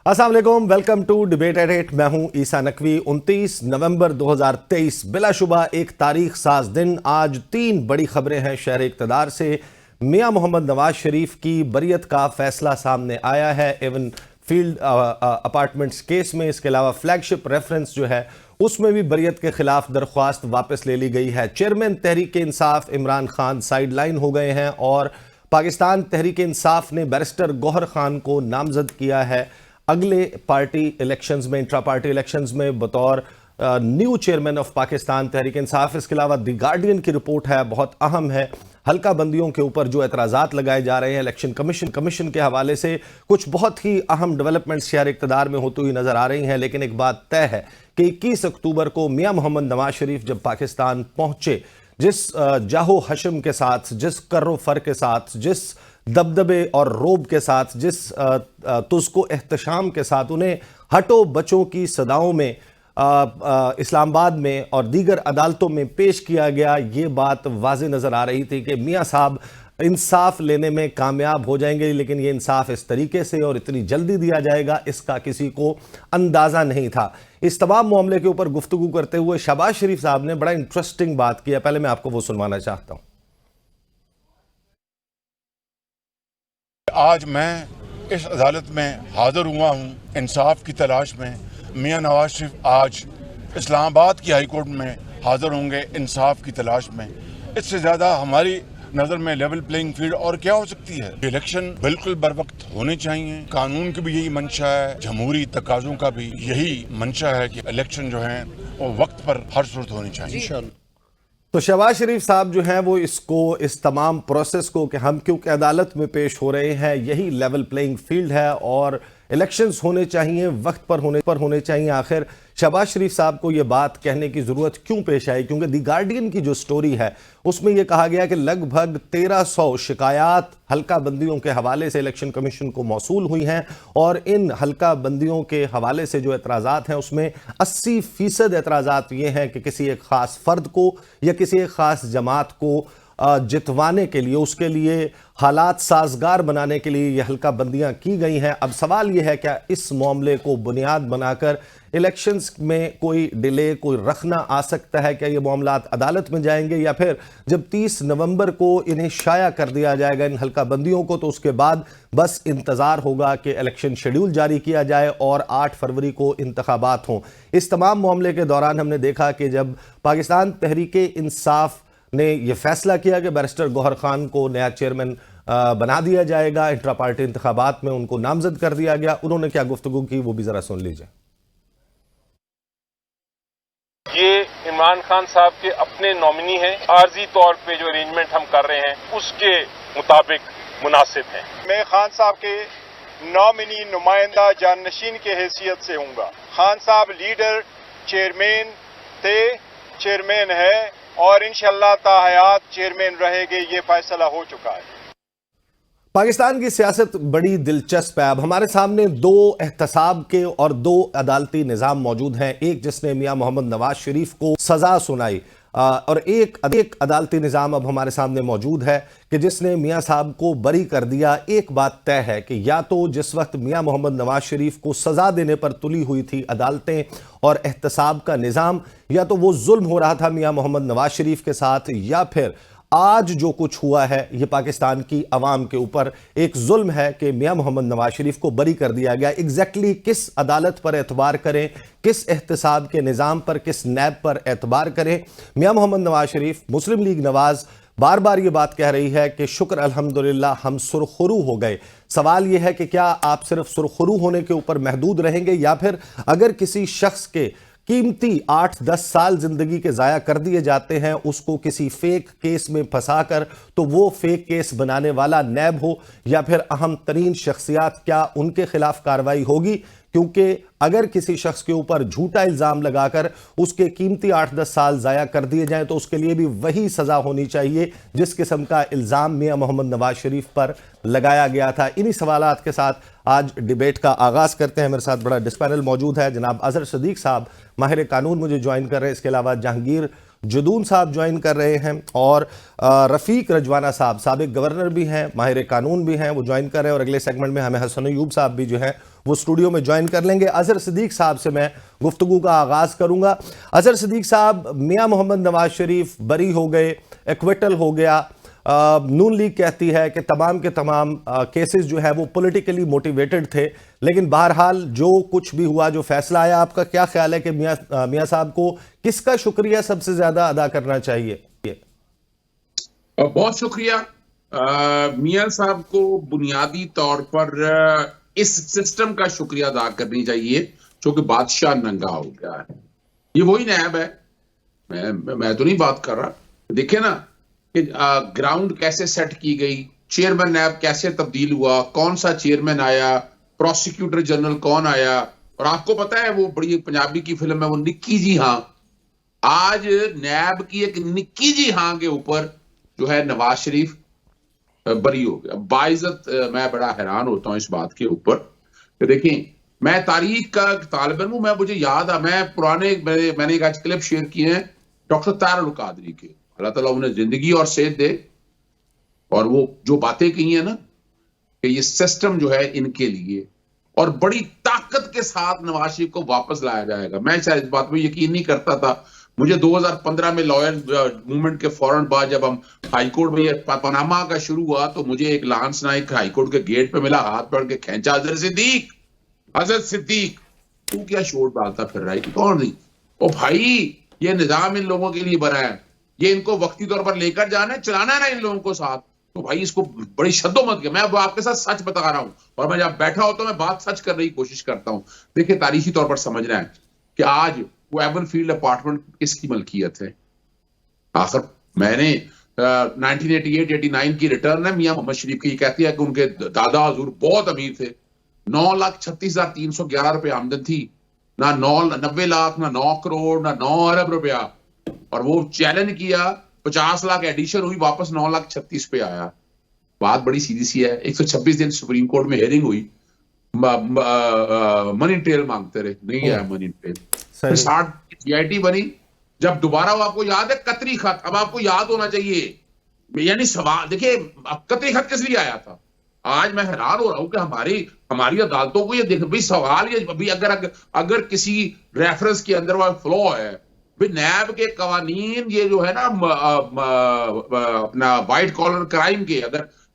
अस्सलाम वालेकुम, welcome to debate eight 8। मैं हूं ईसा नकवी। 29 नवंबर 2023 बिलाशुबा एक तारीख साज दिन। आज तीन बड़ी खबरें हैं शहर इक़्तिदार से। मियां मोहम्मद नवाज शरीफ की बरियत का फैसला सामने आया है एवन फील्ड अपार्टमेंट्स केस में। इसके अलावा फ्लैगशिप रेफरेंस जो है उसमें भी बरियत के खिलाफ दरख्वास्त वापस ले ली गई है। चेयरमैन तहरीक इंसाफ इमरान खान साइडलाइन हो गए हैं और पाकिस्तान तहरीक इंसाफ ने बैरिस्टर गौहर खान को नामजद किया है अगले पार्टी इलेक्शंस में, इंट्रा पार्टी इलेक्शंस में बतौर new chairman of Pakistan Tehreek Insaf. इसके अलावा द गार्डियन की रिपोर्ट है, बहुत अहम है। हल्का बंदियों के ऊपर जो एतराज़ात लगाए जा रहे हैं इलेक्शन कमीशन के हवाले से कुछ बहुत ही अहम डेवलपमेंट्स शहर इक़्तिदार में होती हुई नजर आ रही हैं। लेकिन एक बात तय है कि 21 अक्टूबर को मियां मोहम्मद नवाज शरीफ जब पाकिस्तान पहुंचे, जिस जाहो हशम के साथ, जिस कर्रो फर के साथ, जिस दबदबे और रोब के साथ, जिस तुझको एहतशाम के साथ उन्हें हटो बचों की सदाओं में इस्लामाबाद में और दीगर अदालतों में पेश किया गया, ये बात वाज़ेह नज़र आ रही थी कि मियां साहब इंसाफ लेने में कामयाब हो जाएंगे। लेकिन ये इंसाफ इस तरीके से और इतनी जल्दी दिया जाएगा, इसका किसी को अंदाज़ा नहीं था। इस तमाम मामले के ऊपर गुफ्तगू करते हुए शहबाज शरीफ साहब ने बड़ा इंटरेस्टिंग बात किया। पहले मैं आपको वो सुनवाना चाहता हूँ। आज मैं इस अदालत में हाजिर हुआ हूँ इंसाफ की तलाश में। मियां नवाज शरीफ आज इस्लामाबाद की हाई कोर्ट में हाजिर होंगे इंसाफ की तलाश में। इससे ज़्यादा हमारी नज़र में लेवल प्लेइंग फील्ड और क्या हो सकती है। इलेक्शन बिल्कुल बर वक्त होने चाहिए। कानून की भी यही मंशा है, जमहूरी तकाज़ों का भी यही मंशा है कि इलेक्शन जो है वो वक्त पर हर सूरत होनी चाहिए। तो शहबाज शरीफ साहब जो हैं वो इस तमाम प्रोसेस को कि हम क्योंकि अदालत में पेश हो रहे हैं, यही लेवल प्लेइंग फील्ड है और इलेक्शंस होने चाहिए, वक्त पर होने चाहिए। आखिर शहबाज शरीफ साहब को ये बात कहने की ज़रूरत क्यों पेश आई? क्योंकि दी गार्डियन की जो स्टोरी है उसमें यह कहा गया कि लगभग 1300 शिकायत हल्का बंदियों के हवाले से इलेक्शन कमीशन को मौसूल हुई हैं और इन हल्का बंदियों के हवाले से जो एतराज़ात हैं उसमें 80% एतराज़ात ये हैं कि किसी एक ख़ास फ़र्द को या किसी एक ख़ास जमात को जितवाने के लिए, उसके लिए हालात साजगार बनाने के लिए ये हल्का बंदियां की गई हैं। अब सवाल ये है क्या इस मामले को बुनियाद बनाकर इलेक्शंस में कोई डिले, कोई रखना आ सकता है? क्या ये मामलात अदालत में जाएंगे या फिर जब 30 नवंबर को इन्हें शाया कर दिया जाएगा इन हल्का बंदियों को, तो उसके बाद बस इंतज़ार होगा कि इलेक्शन शेड्यूल जारी किया जाए और 8 फरवरी को इंतखाबात हों? इस तमाम मामले के दौरान हमने देखा कि जब पाकिस्तान तहरीक इंसाफ ने यह फैसला किया कि बैरिस्टर गौहर खान को नया चेयरमैन बना दिया जाएगा, इंट्रा पार्टी इंतखाबात में उनको नामजद कर दिया गया, उन्होंने क्या गुफ्तगू की वो भी जरा सुन लीजिए। ये इमरान खान साहब के अपने नॉमिनी हैं, आर्जी तौर पे जो अरेंजमेंट हम कर रहे हैं उसके मुताबिक मुनासिब हैं। मैं खान साहब के नॉमिनी नुमाइंदा जाननशीन के हैसियत से हूँगा। खान साहब लीडर चेयरमैन थे, चेयरमैन है और इंशाअल्लाह ताहयात चेयरमैन रहेंगे, ये फैसला हो चुका है। पाकिस्तान की सियासत बड़ी दिलचस्प है। अब हमारे सामने दो एहतसाब के और दो अदालती निज़ाम मौजूद हैं। एक जिसने मियां मोहम्मद नवाज शरीफ को सज़ा सुनाई और एक अदालती निज़ाम अब हमारे सामने मौजूद है कि जिसने मियां साहब को बरी कर दिया। एक बात तय है कि या तो जिस वक्त मियां मोहम्मद नवाज शरीफ को सज़ा देने पर तुली हुई थी अदालतें और एहतसाब का निज़ाम, या तो वो जुल्म हो रहा था मियां मोहम्मद नवाज शरीफ के साथ, या फिर आज जो कुछ हुआ है ये पाकिस्तान की अवाम के ऊपर एक जुल्म है कि मियां मोहम्मद नवाज शरीफ को बरी कर दिया गया। एग्जैक्टली किस अदालत पर एतबार करें, किस एहतसाब के निज़ाम पर, किस नैब पर एतबार करें? मियां मोहम्मद नवाज शरीफ, मुस्लिम लीग नवाज बार बार ये बात कह रही है कि शुक्र अल्हम्दुलिल्लाह हम सुरखरू हो गए। सवाल यह है कि क्या आप सिर्फ सुरखरू होने के ऊपर महदूद रहेंगे या फिर अगर किसी शख्स के कीमती 8-10 साल जिंदगी के ज़ाया कर दिए जाते हैं, उसको किसी फेक केस में फंसाकर, तो वो फेक केस बनाने वाला नैब हो या फिर अहम तरीन शख्सियात, क्या उनके खिलाफ कार्रवाई होगी? क्योंकि अगर किसी शख्स के ऊपर झूठा इल्ज़ाम लगाकर उसके कीमती 8-10 साल ज़ाया कर दिए जाएं तो उसके लिए भी वही सज़ा होनी चाहिए जिस किस्म का इल्ज़ाम मियां मोहम्मद नवाज शरीफ पर लगाया गया था। इन्हीं सवालात के साथ आज डिबेट का आगाज़ करते हैं। मेरे साथ बड़ा डिस्पैनल मौजूद है। जनाब अजहर सदीक साहब माहिर कानून मुझे ज्वाइन कर रहे हैं। इसके अलावा जहांगीर जदून साहब ज्वाइन कर रहे हैं और रफ़ीक रजवाना साहब साबिक गवर्नर भी हैं, माहिर कानून भी हैं, वो ज्वाइन कर रहे हैं। और अगले सेगमेंट में हमें हसन अयूब साहब भी जो हैं वो स्टूडियो में ज्वाइन कर लेंगे। अजहर सिद्दीक साहब से मैं गुफ्तगू का आगाज़ करूँगा। अजहर सिद्दीक साहब, मियाँ मोहम्मद नवाज शरीफ बरी हो गए, एक्विटल हो गया, नून लीग कहती है कि तमाम के तमाम केसेस जो है वो पॉलिटिकली मोटिवेटेड थे, लेकिन बहरहाल जो कुछ भी हुआ, जो फैसला आया, आपका क्या ख्याल है कि मियां साहब को किसका शुक्रिया सबसे ज्यादा अदा करना चाहिए? बहुत शुक्रिया। मियां साहब को बुनियादी तौर पर इस सिस्टम का शुक्रिया अदा करनी चाहिए जो कि बादशाह नंगा हो गया है। ये वही नैब है, मैं तो नहीं बात कर रहा। देखिए ना कि ग्राउंड कैसे सेट की गई, चेयरमैन नैब कैसे तब्दील हुआ, कौन सा चेयरमैन आया, प्रोसिक्यूटर जनरल कौन आया। और आपको पता है वो बड़ी पंजाबी की फिल्म है वो निक्की जी हाँ, आज नैब की एक निक्की जी हाँ के ऊपर जो है नवाज शरीफ बरी हो गया। बाइज्जत मैं बड़ा हैरान होता हूं इस बात के ऊपर। देखिए, मैं तारीख का तालिब इल्म हूं, मुझे याद है, मैं पुराने मैंने एक आज क्लिप शेयर किए हैं डॉक्टर तार कादरी के, अल्लाह ताला उन्हें जिंदगी और सेहत दे। और वो जो बातें कही है ना कि ये सिस्टम जो है इनके लिए, और बड़ी ताकत के साथ नवाज शरीफ को वापस लाया जाएगा। मैं शायद इस बात में यकीन नहीं करता था। मुझे 2015 में लॉयर मूवमेंट के फौरन बाद जब हम हाईकोर्ट में पनामा का शुरू हुआ तो मुझे एक लांस नाइक हाईकोर्ट के गेट पे मिला, हाथ पकड़ के खींचा, अजहर सिद्दीक तू क्या शोर डालता फिर रहा है? कौन नहीं? ओ भाई, ये निजाम इन लोगों के लिए बना है, ये इनको वक्ती तौर पर लेकर जाना है, चलाना है ना इन लोगों को साथ। तो भाई इसको बड़ी शद्दोमत के, मैं अब आपके साथ सच बता रहा हूं, और मैं जब बैठा होता हूं मैं बात सच करने की कोशिश करता हूं। देखिए, तारीखी तौर पर समझना है कि आज वो एवन फील्ड अपार्टमेंट किसकी मलकियत है। आखिर मैंने 1988-89 की रिटर्न है मियां मोहम्मद शरीफ की, ये कहती है कि उनके दादा हजूर बहुत अमीर थे, 9,36,311 रुपए आमदन थी, ना 90 लाख, ना 9 करोड़, ना 9 अरब रुपया। और वो चैलेंज किया, 50 लाख एडिशन हुई, वापस 9,36,000 पे आया। बात बड़ी सीधी सी है। 126 दिन सुप्रीम कोर्ट में हियरिंग हुई, मनी ट्रेल मांगते रहे, नहीं आया मनी ट्रेल। फिर 60 GIT बनी। जब दोबारा वो, आपको याद है कतरी खत, अब आपको याद होना चाहिए, यानी सवाल देखिए कतरी खत किस लिए आया था। आज मैं हैरान हो रहा हूं कि हमारी अदालतों को ये देख भाई सवाल ये अभी अगर किसी रेफरेंस के अंदर वो फ्लॉ है, भाई नैब के कवानीन ये जो है ना अपना व्हाइट कॉलर क्राइम के,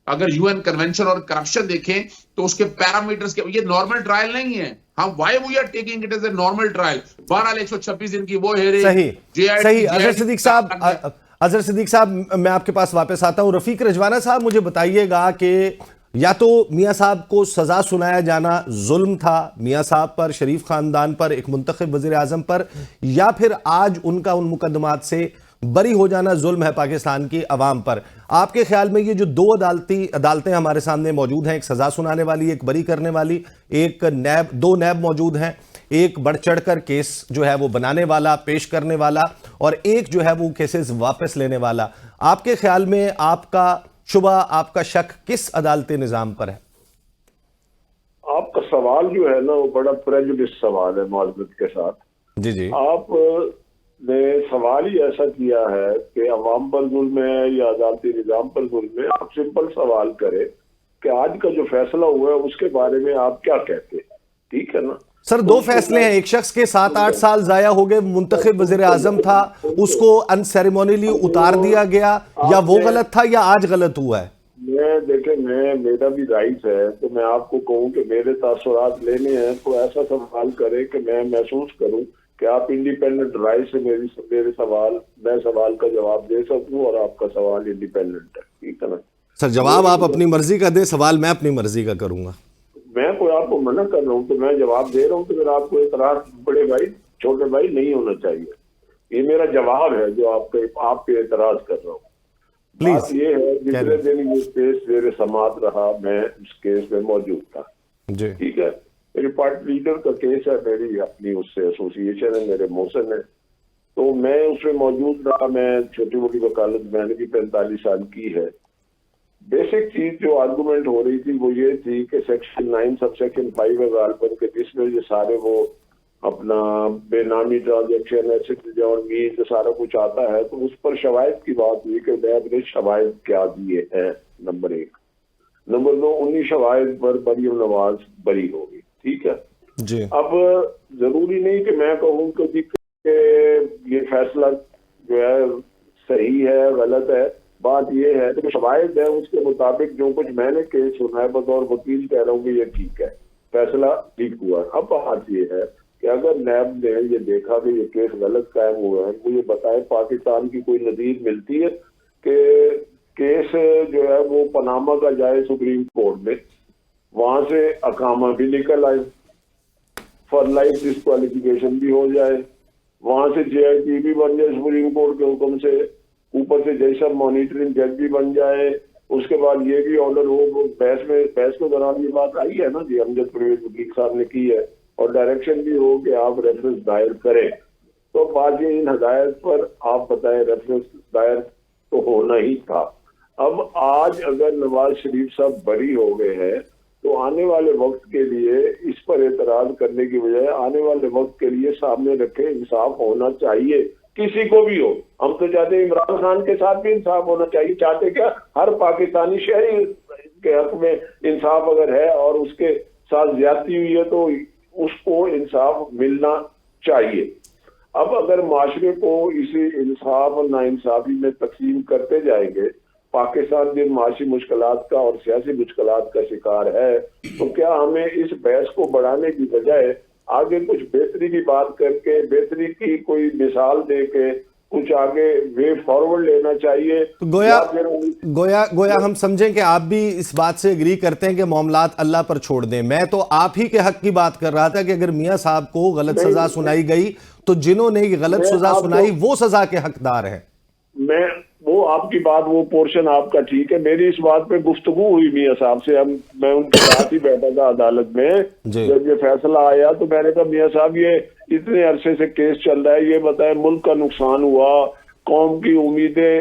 अगर UN कन्वेंशन और करप्शन देखें तो उसके पैरामीटर्स के, ये नॉर्मल ट्रायल नहीं है। हम why we are taking it as a normal trial. 126 दिन की वो हेयरिंग। सही। अजहर सिद्दीक साहब, मैं आपके पास वापस आता हूं। रफीक रजवाना साहब, मुझे बताइएगा कि या तो मियां साहब को सजा सुनाया जाना जुल्म था मियां साहब पर, शरीफ खानदान पर, एक मुंतखब वजीर आजम पर, या फिर आज उनका उन मुकदमात से बरी हो जाना जुल्म है पाकिस्तान की अवाम पर। आपके ख्याल में ये जो दो अदालतें हमारे सामने मौजूद हैं, एक सजा सुनाने वाली, एक बरी करने वाली, दो नैब मौजूद हैं, एक बढ़ चढ़कर केस जो है वो बनाने वाला, पेश करने वाला, और एक जो है वो केसेस वापस लेने वाला, आपके ख्याल में आपका शुबा, आपका शक किस अदालती निजाम पर है? आपका सवाल जो है ना वो बड़ा प्रेजुडिस सवाल है माजरत के साथ। जी। आपने सवाल ही ऐसा किया है कि अवाम पर जुल्म है या अदालती निजाम पर जुल्म है। आप सिंपल सवाल करें कि आज का जो फैसला हुआ है उसके बारे में आप क्या कहते हैं, ठीक है ना? सर, दो फैसले हैं। एक शख्स के 7-8 साल जाया हो गए, मुंतखब वजीर आजम था, उसको अनसेरेमोनियली उतार दिया गया, या वो गलत था या आज गलत हुआ है? मेरा भी राइट है, तो मैं आपको कहूं कि मेरे तासुरात लेने हैं तो ऐसा सवाल करें कि मैं महसूस करूं कि आप इंडिपेंडेंट राय से मैं सवाल का जवाब दे सकूं और आपका सवाल इंडिपेंडेंट है, ठीक है ना? सर, जवाब आप अपनी मर्जी का दें, सवाल मैं अपनी मर्जी का करूंगा। मैं कोई आपको मना कर रहा हूँ तो मैं जवाब दे रहा हूँ, तो फिर आपको इतराज बड़े भाई छोटे भाई नहीं होना चाहिए। ये मेरा जवाब है जो आप पे इतराज कर रहा हूँ। बात ये है, जितने दिन ये केस मेरे समात रहा मैं उस केस में मौजूद था, ठीक है? मेरी पार्टी लीडर का केस है, मेरी अपनी उससे एसोसिएशन है, मेरे मोहसिन है, तो मैं उसमें मौजूद रहा। मैं छोटी मोटी वकालत मैंने भी 45 साल की है। बेसिक चीज जो आर्गुमेंट हो रही थी वो ये थी कि सेक्शन 9 सबसेक्शन 5 है गालबन के, जिसमें ये सारे वो अपना बेनामी ट्रांजेक्शन, एसेट मीज सारा कुछ आता है, तो उस पर शवायद की बात हुई कि नैब ने शवायद क्या दिए हैं, नंबर 1। नंबर 2, 19 शवायद पर मरियम नवाज बरी होगी, ठीक है जी। अब जरूरी नहीं कि मैं कहूँ कि ये फैसला जो है सही है गलत है। बात ये है कि शवायद है उसके मुताबिक जो कुछ मैंने केस सुना है, बतौर वकील कह रहा हूँ कि ये ठीक है, फैसला ठीक हुआ। अब बात ये है कि अगर नैब ने ये देखा कि ये केस गलत कायम हुआ है, तो ये बताए पाकिस्तान की कोई नजीर मिलती है कि केस जो है वो पनामा का जाए सुप्रीम कोर्ट में, वहां से अकामा भी निकल आए, फॉर लाइफ डिस्क्वालिफिकेशन भी हो जाए, वहां से JIT भी बन जाए सुप्रीम कोर्ट के हुक्म से, ऊपर से जैसा मॉनिटरिंग जज भी बन जाए, उसके बाद ये भी ऑर्डर हो। बहस के दौरान ये बात आई है ना जी, अमजद परवेज वकील साहब ने की है, और डायरेक्शन भी हो कि आप रेफरेंस दायर करें। तो बात ये, इन हदायत पर आप बताएं रेफरेंस दायर तो होना ही था। अब आज अगर नवाज शरीफ साहब बरी हो गए हैं, तो आने वाले वक्त के लिए इस पर एतराज करने की बजाय आने वाले वक्त के लिए सामने रखे इंसाफ होना चाहिए, किसी को भी हो। हम तो चाहते हैं इमरान खान के साथ भी इंसाफ होना चाहिए, चाहते क्या हर पाकिस्तानी शहरी के हक में इंसाफ अगर है और उसके साथ ज्यादती हुई है तो उसको इंसाफ मिलना चाहिए। अब अगर माशरे को इसी इंसाफ और नाइंसाफी में तकसीम करते जाएंगे, पाकिस्तान जिन माशी मुश्किलात का और सियासी मुश्किलात का शिकार है, तो क्या हमें इस बहस को बढ़ाने की बजाय आगे कुछ बेहतरी की बात करके, बेहतरी की कोई मिसाल दे के कुछ आगे वे फॉरवर्ड लेना चाहिए? तो गोया हम समझें कि आप भी इस बात से एग्री करते हैं कि मामलात अल्लाह पर छोड़ दें। मैं तो आप ही के हक की बात कर रहा था कि अगर मियां साहब को गलत सजा सुनाई गई तो जिन्होंने गलत सजा सुनाई वो सजा के हकदार हैं। मैं वो आपकी बात, वो पोर्शन आपका ठीक है। मेरी इस बात पे गुफ्तगू हुई मियां साहब से, मैं उनके साथ ही बैठा था अदालत में जब ये फैसला आया, तो मैंने कहा मियां साहब ये इतने अरसे से केस चल रहा है, ये बताए मुल्क का नुकसान हुआ, कौम की उम्मीदें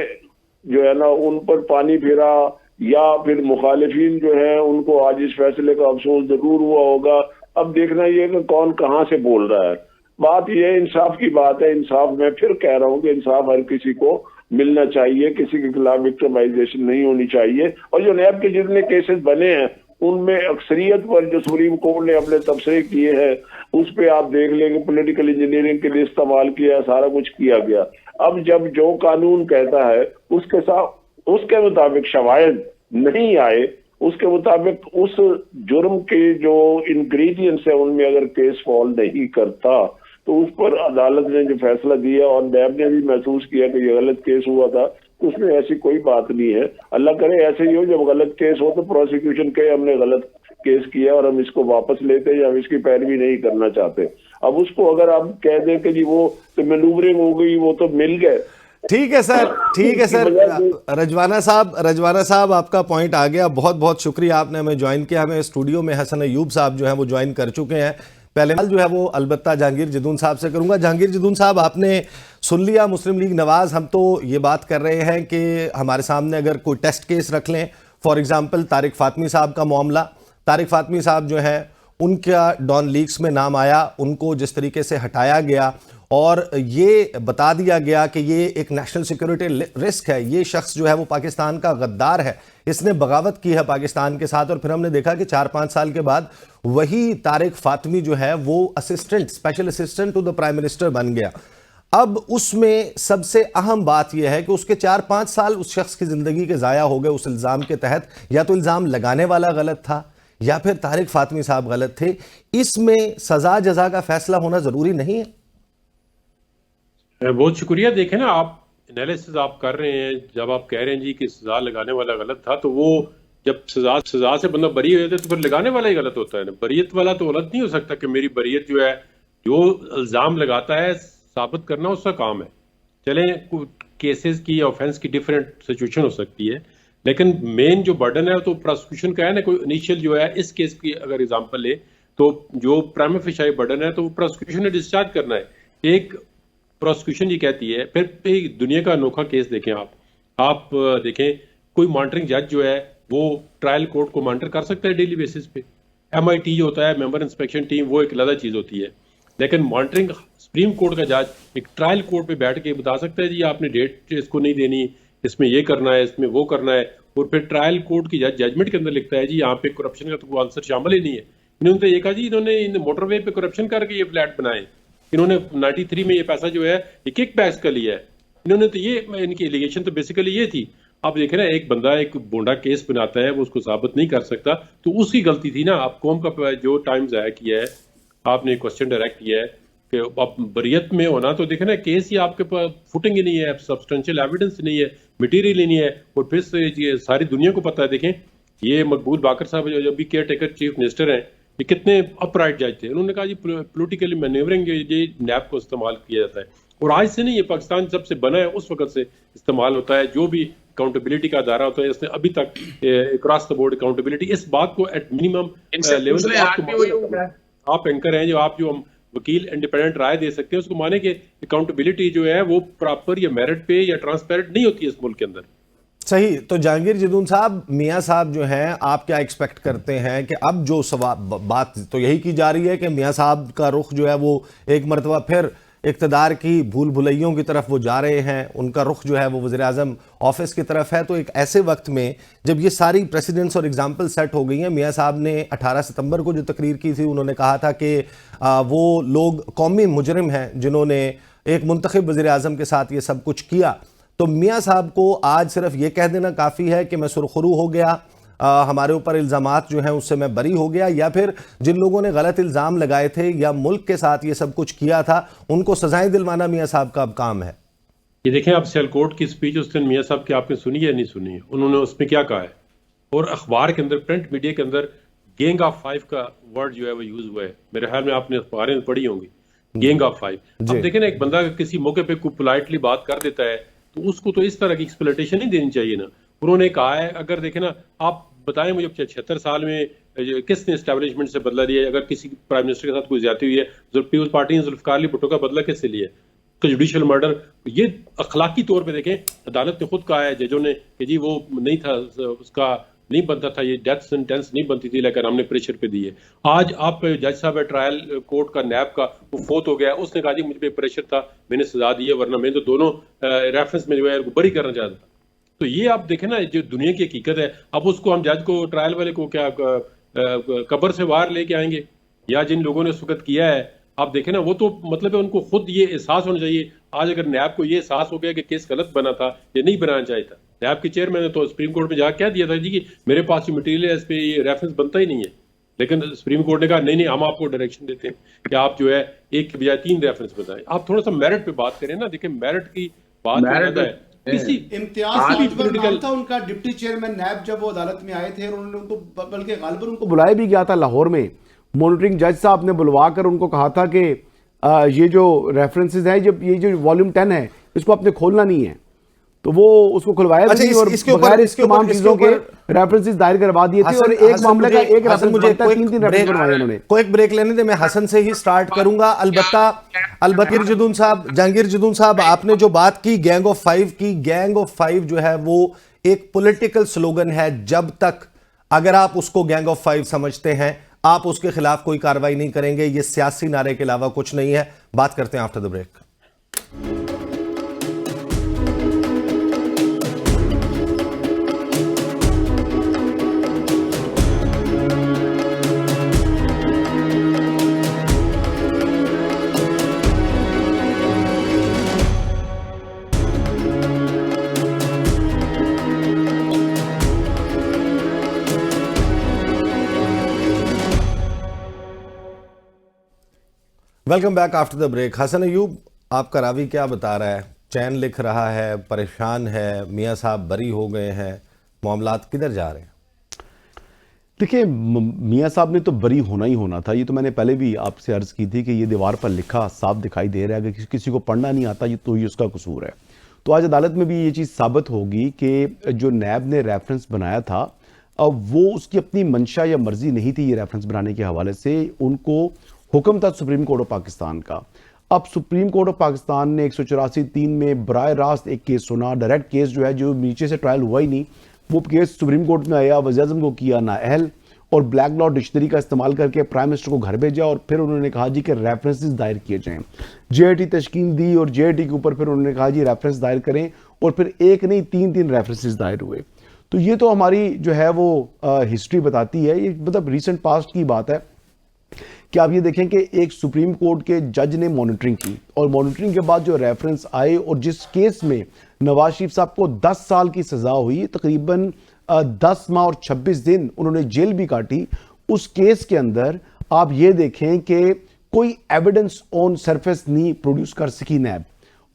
जो है ना उन पर पानी फिरा, या फिर मुखालिफिन जो है उनको आज इस फैसले का अफसोस जरूर हुआ होगा। अब देखना ये कि कौन कहाँ से बोल रहा है। बात ये इंसाफ की बात है। इंसाफ मैं फिर कह रहा हूँ कि इंसाफ हर किसी को मिलना चाहिए, किसी के खिलाफ विक्टिमाइजेशन नहीं होनी चाहिए। और जो नैब के जितने केसेस बने हैं उनमें अक्सरियत पर जो सुप्रीम कोर्ट ने अपने तबसरे किए हैं उस पे आप देख लेंगे पॉलिटिकल इंजीनियरिंग के लिए इस्तेमाल किया, सारा कुछ किया गया। अब जब जो कानून कहता है उसके साथ उसके मुताबिक शवायद नहीं आए, उसके मुताबिक उस जुर्म के जो इंग्रेडिएंट्स है उनमें अगर केस फॉल नहीं करता, तो उस पर अदालत ने जो फैसला दिया और नैब ने भी महसूस किया कि ये गलत केस हुआ था, तो उसमें ऐसी कोई बात नहीं है। अल्लाह करे ऐसे ही हो, जब गलत केस हो तो प्रोसिक्यूशन के हमने गलत केस किया और हम इसको वापस लेते हैं या हम इसकी पैरवी नहीं करना चाहते। अब उसको अगर आप कह दें कि जी वो तो मैनूवरिंग हो गई, वो तो मिल गए, ठीक है सर, ठीक है सर। रजवाना साहब आपका पॉइंट आ गया। बहुत बहुत शुक्रिया, आपने हमें ज्वाइन किया। हमें स्टूडियो में हसन अयूब साहब जो है वो ज्वाइन कर चुके हैं। पहले जो है वो अलबत्ता जहांगीर जदून साहब से करूंगा। जहांगीर जदून साहब, आपने सुन लिया मुस्लिम लीग नवाज। हम तो ये बात कर रहे हैं कि हमारे सामने अगर कोई टेस्ट केस रख लें, फॉर एग्जांपल तारिक फातमी साहब का मामला, तारिक फातमी साहब जो है उनका डॉन लीक्स में नाम आया, उनको जिस तरीके से हटाया गया और ये बता दिया गया कि ये एक नेशनल सिक्योरिटी रिस्क है, ये शख्स जो है वो पाकिस्तान का गद्दार है, इसने बगावत की है पाकिस्तान के साथ। और फिर हमने देखा कि 4-5 साल के बाद वही तारिक फातमी जो है वो special assistant to the prime minister बन गया। अब उसमें सबसे अहम बात यह है कि उसके 4-5 साल उस शख्स की जिंदगी के ज़ाया हो गए उस इल्ज़ाम के तहत। या तो इल्ज़ाम लगाने वाला गलत था या फिर तारिक फातमी साहब गलत थे। इसमें सजा जजा का फैसला होना जरूरी नहीं है? बहुत शुक्रिया। देखें ना, आप एनालिसिस आप कर रहे हैं, जब आप कह रहे हैं जी कि सजा लगाने वाला गलत था, तो वो जब सजा से बंदा बरी हो जाता है तो फिर लगाने वाला ही गलत होता है ना। बरीयत वाला तो गलत नहीं हो सकता कि मेरी बरीयत जो है, जो इल्ज़ाम लगाता है साबित करना उसका काम है। चलें केसेस की, ऑफेंस की डिफरेंट सिचुएशन हो सकती है, लेकिन मेन जो बर्डन है तो प्रोसिक्यूशन का है ना। कोई इनिशियल जो है, इस केस की अगर एग्जांपल ले तो जो प्राइमा फेशी बर्डन है तो वो प्रोसिक्यूशन ने डिस्चार्ज करना है। एक प्रोसिक्यूशन ये कहती है, फिर दुनिया का अनोखा केस देखें आप देखें, कोई मॉनिटरिंग जज जो है वो ट्रायल कोर्ट को मॉनिटर कर सकता है डेली बेसिस पे। MIT जो होता है, मेंबर इंस्पेक्शन टीम, वो एक अलग चीज़ होती है। लेकिन मॉनिटरिंग सुप्रीम कोर्ट का जज एक ट्रायल कोर्ट पे बैठ के बता सकता है जी आपने डेट इसको नहीं देनी, इसमें ये करना है, इसमें वो करना है, और फिर ट्रायल कोर्ट की जजमेंट के अंदर लिखता है जी यहाँ पे करप्शन का तो कोई आंसर शामिल ही नहीं है। इन्होंने तो ये कहा जी इन्होंने इन मोटरवे पे करप्शन करके ये फ्लैट बनाए, इन्होंने 93 में ये पैसा जो है ये किक बैक्स का लिया है, इन्होंने तो ये इनकी एलिगेशन तो बेसिकली ये थी। आप देखें ना, एक बंदा एक बोंडा केस बनाता है, वो उसको साबित नहीं कर सकता, तो उसकी गलती थी ना। आप कौम का जो टाइम ज़ाया किया है, आपने क्वेश्चन डायरेक्ट किया है कि आप बरियत में होना, तो देखें ना केस ही आपके पास फुटिंग ही नहीं है, सब्सटेंशियल एविडेंस नहीं है, मटेरियल ही नहीं है, और फिर से ये सारी दुनिया को पता है। देखें ये मकबूल बाकर साहब जो भी केयर टेकर चीफ मिनिस्टर हैं, ये कितने अपराइट जज थे। उन्होंने कहा जी पोलिटिकली मैन्यूवरिंग ये नैब को इस्तेमाल किया जाता है, और आज से नहीं, ये पाकिस्तान जब से बना है उस वक्त से इस्तेमाल होता है। जो भी अकाउंटेबिलिटी का अदारा होता है, इसने अभी तक क्रॉस द बोर्ड अकाउंटेबिलिटी, इस बात को एट मिनिमम लेवल आप एंकर हैं, जो आप जो हम वकील इंडिपेंडेंट राय दे सकते हैं, उसको माने कि अकाउंटेबिलिटी जो है वो प्रॉपर या मेरिट पे या ट्रांसपेरेंट नहीं होती है इस मुल्क के अंदर। सही। तो जहांगीर जदून साहब, मियां साहब जो हैं, आप क्या एक्सपेक्ट करते हैं कि अब जो बात तो यही की जा रही है कि मियां साहब का रुख जो है वो एक मरतबा फिर इक़्तिदार की भूल भुलैयों की तरफ वो जा रहे हैं, उनका रुख जो है वो वज़ीर-ए-आज़म ऑफिस की तरफ है। तो एक ऐसे वक्त में जब ये सारी प्रेसिडेंट्स और एग्जाम्पल सेट हो गई हैं, मियां साहब ने 18 सितंबर को जो तकरीर की थी, उन्होंने कहा था कि वो लोग कौमी मुजरिम हैं जिन्होंने एक मुंतखब वज़ीर-ए-आज़म के साथ ये सब कुछ किया। तो मियां साहब को आज सिर्फ ये कह देना काफ़ी है कि मैं सुरखरू हो गया, हमारे ऊपर इल्ज़ामात जो हैं उससे मैं बरी हो गया, या फिर जिन लोगों ने गलत इल्ज़ाम लगाए थे या मुल्क के साथ ये सब कुछ किया था उनको सजाएं दिलवाना मियां साहब का अब काम है? ये देखें, आप सियालकोट की स्पीच उस दिन मियां साहब की आपने सुनी है नहीं सुनी है, उन्होंने उसमें क्या कहा है, और अखबार के अंदर, प्रिंट मीडिया के अंदर गैंग ऑफ फाइव का वर्ड जो है वो यूज हुआ है। मेरे ख्याल में आपने अखबारें में पढ़ी होंगी, गैंग ऑफ फाइव। अब देखें ना, एक बंदा किसी मौके पे कोई पोलाइटली बात कर देता है तो उसको तो इस तरह की एक्सप्लॉइटेशन नहीं देनी चाहिए ना। उन्होंने कहा है, अगर देखें ना, आप बताएं मुझे 76 साल में किसने एस्टैब्लिशमेंट से बदला लिया है? अगर किसी प्राइम मिनिस्टर के साथ कोई ज्यादती हुई है, पीपल्स पार्टी ने जुल्फिकार अली भुट्टो का बदला किससे लिया है? जुडिशियल मर्डर, ये अखलाकी तौर पे देखें, अदालत ने खुद कहा है जजों ने कि जी वो नहीं था, उसका नहीं बनता था, ये डेथ सेंटेंस नहीं बनती थी, लेकिन हमने प्रेशर पे दी है। आज आप जज साहब है ट्रायल कोर्ट का, नैब का, वो फोत हो गया, उसने कहा जी मुझ पे प्रेशर था, मैंने सजा दी है, वरना मैं तो दोनों रेफरेंस में जो है बरी करना चाहता था। तो ये आप देखें ना, जो दुनिया की हकीकत है। अब उसको हम जज को, ट्रायल वाले को क्या कब्र से बाहर लेके आएंगे? या जिन लोगों ने इस वक्त किया है, आप देखें ना, वो तो मतलब है उनको खुद ये एहसास होना चाहिए। आज अगर नैब को ये एहसास हो गया कि केस गलत बना था, ये नहीं बनाना चाहिए था, नैब के चेयरमैन ने तो सुप्रीम कोर्ट में जाकर कह दिया था जी कि मेरे पास जो मटीरियल है इस पे ये रेफरेंस बनता ही नहीं है, लेकिन सुप्रीम कोर्ट ने कहा नहीं नहीं, हम आपको डायरेक्शन देते हैं कि आप जो है एक के बजाय 3 रेफरेंस बताएं। आप थोड़ा सा मेरिट पे बात करें ना। देखिए, मेरिट की बात है, किसी इम्तियाज था उनका डिप्टी चेयरमैन नैब, जब वो अदालत में आए थे और उन्होंने उनको, बल्कि गालिबन उनको बुलाया भी गया था लाहौर में, मॉनिटरिंग जज साहब ने बुलवा कर उनको कहा था कि ये जो रेफरेंसेस हैं, जब ये जो वॉल्यूम 10 है इसको आपने खोलना नहीं है, तो वो उसको खुलवाया भी नहीं, और बगैर इसके तमाम चीजों के रेफरेंसेस दायर करवा दिए थे, और एक मामले का एक रेफरेंस मुझे 3 रेफरेंस बनवाए उन्होंने। कोई एक ब्रेक लेने दे, मैं हसन से ही स्टार्ट करूंगा। अलबत्ता जदून साहब, जहांगीर जदून साहब, आपने जो बात की गैंग ऑफ फाइव की, गैंग ऑफ फाइव जो है वो एक पॉलिटिकल स्लोगन है। जब तक अगर आप उसको गैंग ऑफ फाइव समझते हैं, आप उसके खिलाफ कोई कार्रवाई नहीं करेंगे। ये सियासी नारे के अलावा कुछ नहीं है। बात करते हैं after the break. Welcome back after the break. Hasan Ayub, आपका रावी क्या बता रहा है? चैन लिख रहा है, परेशान है, मियां साहब बरी हो गए हैं, मामलात किधर जा रहे हैं? देखिए, मियां साहब ने तो बरी होना ही होना था। ये तो मैंने पहले भी आपसे अर्ज की थी कि ये दीवार पर लिखा साफ दिखाई दे रहा है कि किसी को पढ़ना नहीं आता, ये तो ही उसका कसूर है। तो आज अदालत में भी ये चीज़ साबित होगी कि जो नैब ने रेफरेंस बनाया था, वो उसकी अपनी मंशा या मर्जी नहीं थी। ये रेफरेंस बनाने के हवाले से उनको हुक्म था सुप्रीम कोर्ट ऑफ पाकिस्तान का। अब सुप्रीम कोर्ट ऑफ पाकिस्तान ने 184(3) में बराह रास्त एक केस सुना, डायरेक्ट केस जो है, जो नीचे से ट्रायल हुआ ही नहीं, वो केस सुप्रीम कोर्ट में आया, वज़ीर-ए-आज़म को किया नाअहल, और ब्लैक लॉ डिक्शनरी का इस्तेमाल करके प्राइम मिनिस्टर को घर भेजा और फिर उन्होंने कहा जी कि रेफरेंसेस दायर किए जाएं। जेआईटी तश्कील दी और जेआईटी के ऊपर फिर उन्होंने कहा जी रेफरेंस दायर करें, और फिर एक नहीं 3 रेफरेंसेस दायर हुए। तो ये तो हमारी जो है वो हिस्ट्री बताती है, ये मतलब रिसेंट पास्ट की बात है कि आप ये देखें कि एक सुप्रीम कोर्ट के जज ने मॉनिटरिंग की और मॉनिटरिंग के बाद जो रेफरेंस आए और जिस केस में नवाज शरीफ साहब को 10 साल की सजा हुई, तकरीबन 10 माह और 26 दिन उन्होंने जेल भी काटी, उस केस के अंदर आप ये देखें कि कोई एविडेंस ऑन सरफेस नहीं प्रोड्यूस कर सकी नैब,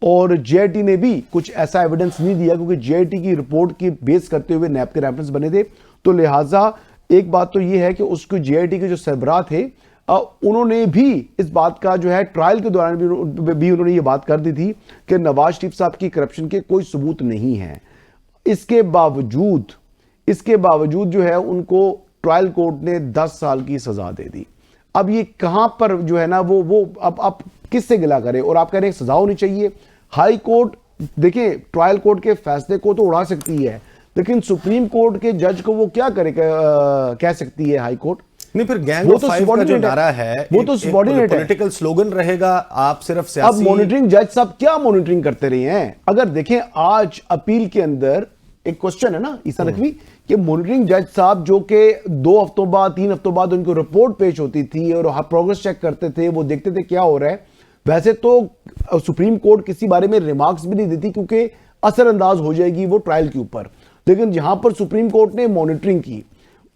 और जेआईटी ने भी कुछ ऐसा एविडेंस नहीं दिया क्योंकि जेआईटी की रिपोर्ट की बेस करते हुए नैब के रेफरेंस बने थे। तो लिहाजा एक बात तो ये है कि उसको जेआईटी के जो सरबराह थे उन्होंने भी इस बात का जो है ट्रायल के दौरान भी उन्होंने ये बात कर दी थी कि नवाज शरीफ साहब की करप्शन के कोई सबूत नहीं है। इसके बावजूद जो है उनको ट्रायल कोर्ट ने 10 साल की सजा दे दी। अब ये कहां पर जो है ना वो अब आप किससे गिला करें, और आप कह रहे हैं सजा होनी चाहिए। हाई कोर्ट देखिए ट्रायल कोर्ट के फैसले को तो उड़ा सकती है, लेकिन सुप्रीम कोर्ट के जज को वो क्या करे कह सकती है हाई कोर्ट? नहीं, फिर गैंग ऑफ फाइव का जो नारा है वो तो सबॉर्डिनेट है, पॉलिटिकल स्लोगन रहेगा। आप सिर्फ सियासी अब मॉनिटरिंग जज साहब क्या मॉनिटरिंग करते रहे हैं? अगर देखें आज अपील के अंदर एक क्वेश्चन है ना ईसा नकवी कि मॉनिटरिंग जज साहब जो कि 2 हफ्तों बाद 3 हफ्तों बाद उनको रिपोर्ट पेश होती थी और प्रोग्रेस चेक करते थे, वो देखते थे क्या हो रहा है। वैसे तो सुप्रीम कोर्ट किसी बारे में रिमार्क्स भी नहीं देती क्योंकि असरअंदाज हो जाएगी वो ट्रायल के ऊपर, लेकिन जहां पर सुप्रीम कोर्ट ने मॉनिटरिंग की,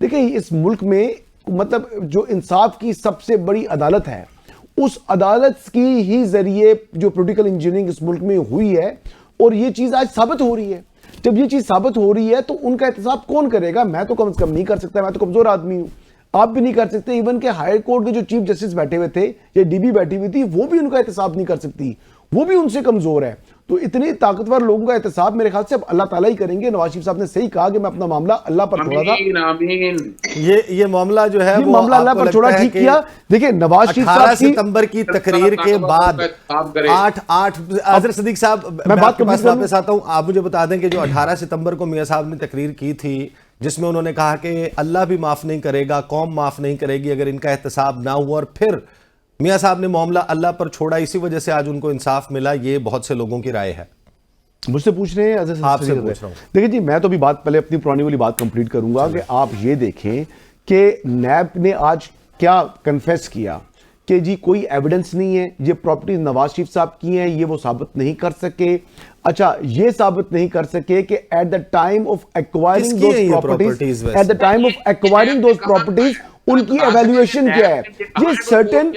देखिए इस मुल्क में मतलब जो इंसाफ की सबसे बड़ी अदालत है, उस अदालत की ही जरिए जो पॉलिटिकल इंजीनियरिंग इस मुल्क में हुई है, और ये चीज आज साबित हो रही है। जब ये चीज साबित हो रही है तो उनका एहतसाब कौन करेगा? मैं तो कम से कम नहीं कर सकता, मैं तो कमजोर आदमी हूं, आप भी नहीं कर सकते। इवन के हाई कोर्ट के जो चीफ जस्टिस बैठे हुए थे या डीबी बैठी हुई थी, वो भी उनका एहतसाब नहीं कर सकती, वो भी उनसे कमजोर है। तो इतने ताकतवर लोगों का एहतसाब मेरे ख्याल से अब अल्लाह ताला ही करेंगे। नवाज शरीफ साहब ने सही कहा कि मैं अपना मामला अल्लाह पर छोड़ा था। ये मामला जो है वो मामला अल्लाह पर छोड़ा, ठीक किया। देखिए नवाज शरीफ साहब 18 सितंबर की तकरीर के बाद 8 अजहर सिद्दीक साहब, मैं बात के पास वापस आता हूं। आप मुझे बता दें कि जो 18 सितंबर को मियां साहब ने तकरीर की थी जिसमें उन्होंने कहा कि अल्लाह भी माफ नहीं करेगा, कौम माफ नहीं करेगी अगर इनका एहतसाब ना हुआ, और फिर मियां साहब ने मामला अल्लाह पर छोड़ा, इसी वजह से आज उनको इंसाफ मिला, ये बहुत से लोगों की राय है। मुझसे पूछ रहे हैं? आपसे पूछ रहा हूं। देखिए जी, मैं तो अभी बात पहले अपनी पुरानी वाली बात कंप्लीट करूंगा कि आप ये देखें कि नैब ने आज क्या कन्फेस किया कि जी कोई एविडेंस नहीं है, ये प्रॉपर्टीज नवाज शरीफ साहब की हैं, ये वो साबित नहीं कर सके। अच्छा, ये साबित नहीं कर सके कि at the time of acquiring those properties उनकी एवेल्युएशन क्या है। ये सर्टेन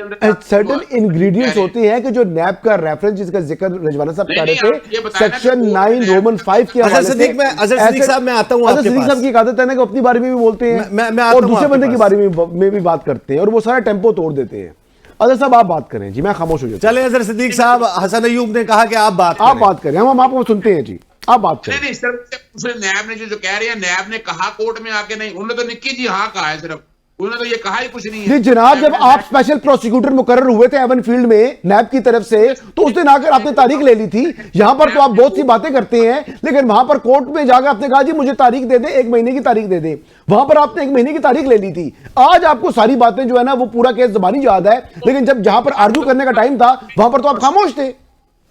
इंग्रेडिएंट्स होते हैं कि जो नैब का रेफरेंस जिसका जिक्र रजवाना साहब कर रहे थे, सेक्शन 9 रोमन 5 के हवाले से। अजहर सिद्दीक साहब मैं आता हूं आपके पास। सिद्दीक साहब की आदत है ना कि अपनी बारे में भी बोलते हैं और दूसरे बंदे के बारे में भी बात करते हैं और वो सारा टेम्पो तोड़ देते हैं। अजहर साहब आप बात करें जी, मैं खामोश हो जाता हूं। चले अजहर सिद्दीक साहब, हसन अय्यूब ने कहा कि आप बात करें, हम आपको सुनते हैं जी, आप बात करें। नहीं सिर्फ नैब ने जो कह रहे हैं, नैब ने कहा कोर्ट में आके नहीं, उन्होंने तो निक्की जी हाँ कहा है, सिर्फ उन्होंने तो ये कहा ही कुछ नहीं है। जनाब, जब आप स्पेशल प्रोसिक्यूटर मुकर्रर हुए थे एवन फील्ड में नैब की तरफ से, तो उस दिन आकर आपने तारीख ले ली थी। यहां पर तो आप बहुत सी बातें करते हैं, लेकिन वहां पर कोर्ट में जाकर आपने कहा जी मुझे तारीख दे दे, 1 महीने की तारीख दे दे। वहां पर आपने 1 महीने की तारीख ले ली थी। आज आपको सारी बातें जो है ना वो पूरा केस जबानी याद है, लेकिन जब जहां पर आर्ग्यू करने का टाइम था वहां पर तो आप खामोश थे।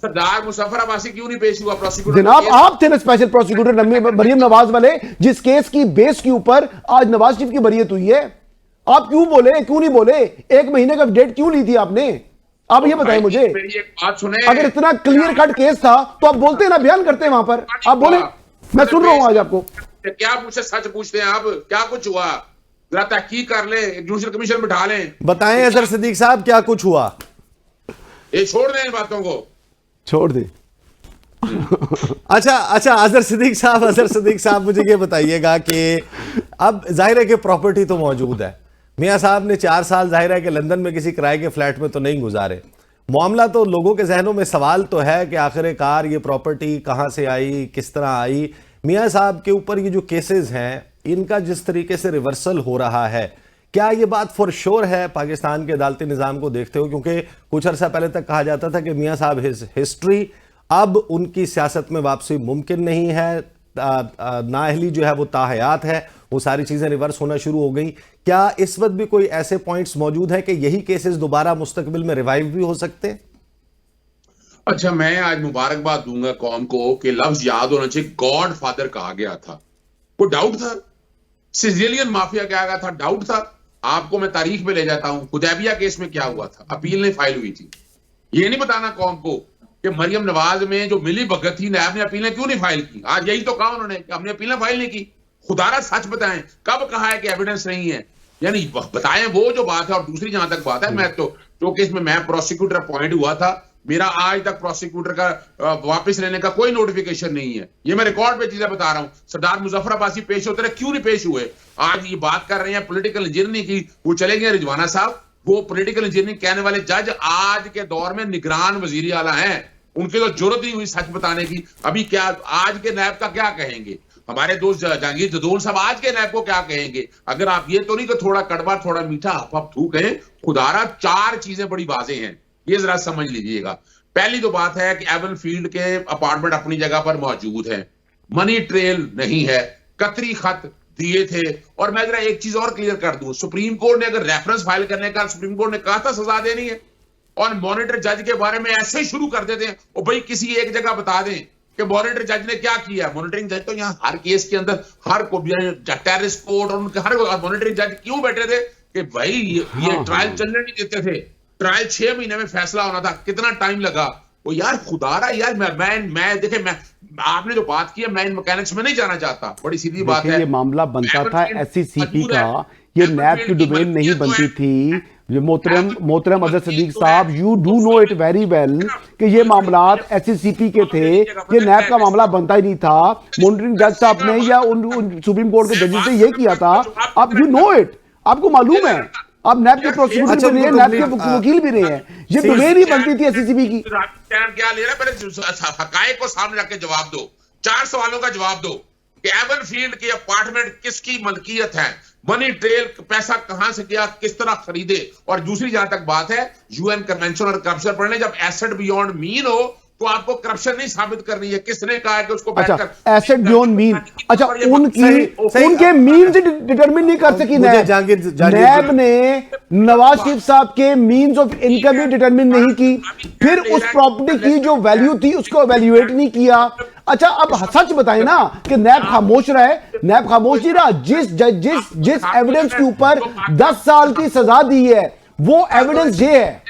सरदार मुजफ्फर अब्बासी क्यों नहीं पेश हुआ प्रोसिक्यूटर? जनाब, आप थे ना स्पेशल प्रोसिक्यूटर मरियम नवाज वाले, जिस केस की बेस के ऊपर आज नवाज शरीफ की बरियत हुई है। आप क्यों बोले, क्यों नहीं बोले? 1 महीने का डेट क्यों ली थी आपने? आप ये बताएं मुझे। मेरी एक बात सुने, अगर इतना क्लियर कट केस था तो आप बोलते ना, बयान करते वहां पर। आप बोले, मैं सुन रहा हूं आज आपको। क्या पूछे, सच पूछते हैं आप, क्या कुछ हुआ? जरा तहकीक कर ले, जुडिशल कमीशन बिठा लें, बताएं अजहर सिद्दीक साहब क्या कुछ हुआ। ये छोड़ दें इन बातों को, छोड़ दे। अच्छा अजहर सिद्दीक साहब मुझे ये बताइएगा कि अब जाहिर है कि प्रॉपर्टी तो मौजूद है, मियां साहब ने 4 साल जाहिर है कि लंदन में किसी किराए के फ्लैट में तो नहीं गुजारे। मामला तो लोगों के जहनों में सवाल तो है कि आखिरकार ये प्रॉपर्टी कहां से आई, किस तरह आई। मियां साहब के ऊपर ये जो केसेस हैं इनका जिस तरीके से रिवर्सल हो रहा है, क्या ये बात फॉर श्योर है पाकिस्तान के अदालती निज़ाम को देखते हो? क्योंकि कुछ अर्सा पहले तक कहा जाता था कि मियां साहब हिस्ट्री, अब उनकी सियासत में वापसी मुमकिन नहीं है, नाअहली जो है वो ताहयात है, वो सारी चीजें रिवर्स होना शुरू हो गई। क्या इस वक्त भी कोई ऐसे पॉइंट्स मौजूद हैं कि यही केसेस दोबारा मुस्तकबिल में रिवाइव भी हो सकते हैं? अच्छा, मैं आज मुबारकबाद दूंगा कौम को कि लफ्ज याद होना चाहिए, गॉड फादर कहा गया था। कोई डाउट था? सिजिलियन माफिया क्या गया था? डाउट था? आपको मैं तारीख में ले जाता हूं, हुदैबिया केस में क्या हुआ था, अपील नहीं फाइल हुई थी। ये नहीं बताना कौम को कि मरियम नवाज में जो मिली भगत थी, नैब ने अपीलें क्यों नहीं फाइल की। आज यही तो कहा उन्होंने कि हमने अपीलें फाइल नहीं की। खुदारा सच बताएं, कब कहा है कि एविडेंस नहीं है, यानी बताएं वो जो बात है। और दूसरी जहां तक बात है, मैं तो केस में मैं प्रोसिक्यूटर अपॉइंट हुआ था, मेरा आज तक प्रोसिक्यूटर का वापस लेने का कोई नोटिफिकेशन नहीं है। ये मैं रिकॉर्ड पे चीजें बता रहा हूं। सरदार मुजफ्फर अब्बासी पेश होते रहे, क्यों नहीं पेश हुए? आज ये बात कर रहे हैं पॉलिटिकल इंजीनियरिंग की, वो चले गए रिजवाना साहब। वो पॉलिटिकल इंजीनियरिंग कहने वाले जज आज के दौर में निगरान वजीर आला हैं, उनकी तो जरूरत नहीं हुई सच बताने की। अभी क्या आज के नैब का क्या कहेंगे हमारे दोस्त जहांगीर जदौन साहब? आज के नैब को क्या कहेंगे? अगर आप ये तो नहीं कि थोड़ा कड़वा थोड़ा मीठा आप थू कहें, खुदारा चार चीजें बड़ी वाज़ेह हैं, ये जरा समझ लीजिएगा। पहली तो बात है कि एवन फील्ड के अपार्टमेंट अपनी जगह पर मौजूद है, मनी ट्रेल नहीं है, कतरी खत दिए थे। और मैं जरा एक चीज और क्लियर कर दूं, सुप्रीम कोर्ट ने अगर रेफरेंस फाइल करने का सुप्रीम कोर्ट ने कहा था सजा देनी है, और मॉनिटर जज के बारे में ऐसे ही शुरू कर देते हैं, और भाई किसी एक जगह बता दें कि मॉनिटर जज ने क्या किया। मॉनिटरिंग जज तो यहाँ हर केस के अंदर हर को टेररिस्ट कोर्ट और उनके हर मॉनिटरिंग जज क्यों बैठे थे कि भाई ये ट्रायल चलने नहीं देते थे। ट्रायल 6 महीने में फैसला होना था, कितना टाइम लगा। वो यार खुदारा यार, मैं देखे, मैं आपने जो बात की है, मैं इन मैकेनिक्स में नहीं जाना चाहता, बड़ी सीधी बात है। ये मामला बनता था एससीसीपी का, ये नैब की डोमेन नहीं बनती थी। ये मोहतरम अजहर सदीक साहब, you do know it very well कि ये मामलात एससीसीपी के थे, ये नैब का मामला बनता ही नहीं था। मॉनिटरिंग जज साहब ने या उन सुप्रीम कोर्ट के जजेस ने ये किया था। आप यू नो इट, आपको मालूम है, आप नैब के प्रोसिक्यूटर भी नहीं है, नैब के वकील भी नहीं है, ये डोमेन ही बनती थी एससीसीपी की। क्या ले रहा है? पहले हकायक को सामने रख के जवाब दो, 4 सवालों का जवाब दो कि एवन फील्ड की अपार्टमेंट किसकी मलकियत है, मनी ट्रेल पैसा कहां से किया, किस तरह खरीदे। और दूसरी जहां तक बात है, यूएन कन्वेंशन और करप्शन पढ़ने, जब एसेट बियॉन्ड मीन हो तो आपको करप्शन नहीं साबित करनी है। किसने कहा है कि उसको अच्छा एसेट बियॉन्ड मीन, अच्छा उनके मीन से डिटरमिन नहीं कर सकी नैब ने नवाज शरीफ साहब के मीन्स ऑफ इनकम भी डिटरमिन नहीं की, फिर उस प्रॉपर्टी की जो वैल्यू थी उसको एवेल्युएट नहीं किया। अच्छा अब सच बताएं ना कि नैब खामोश रहे। नैब खामोश नहीं रहा। जिस एविडेंस के ऊपर 10 साल की सजा दी है, वो एविडेंस ये है,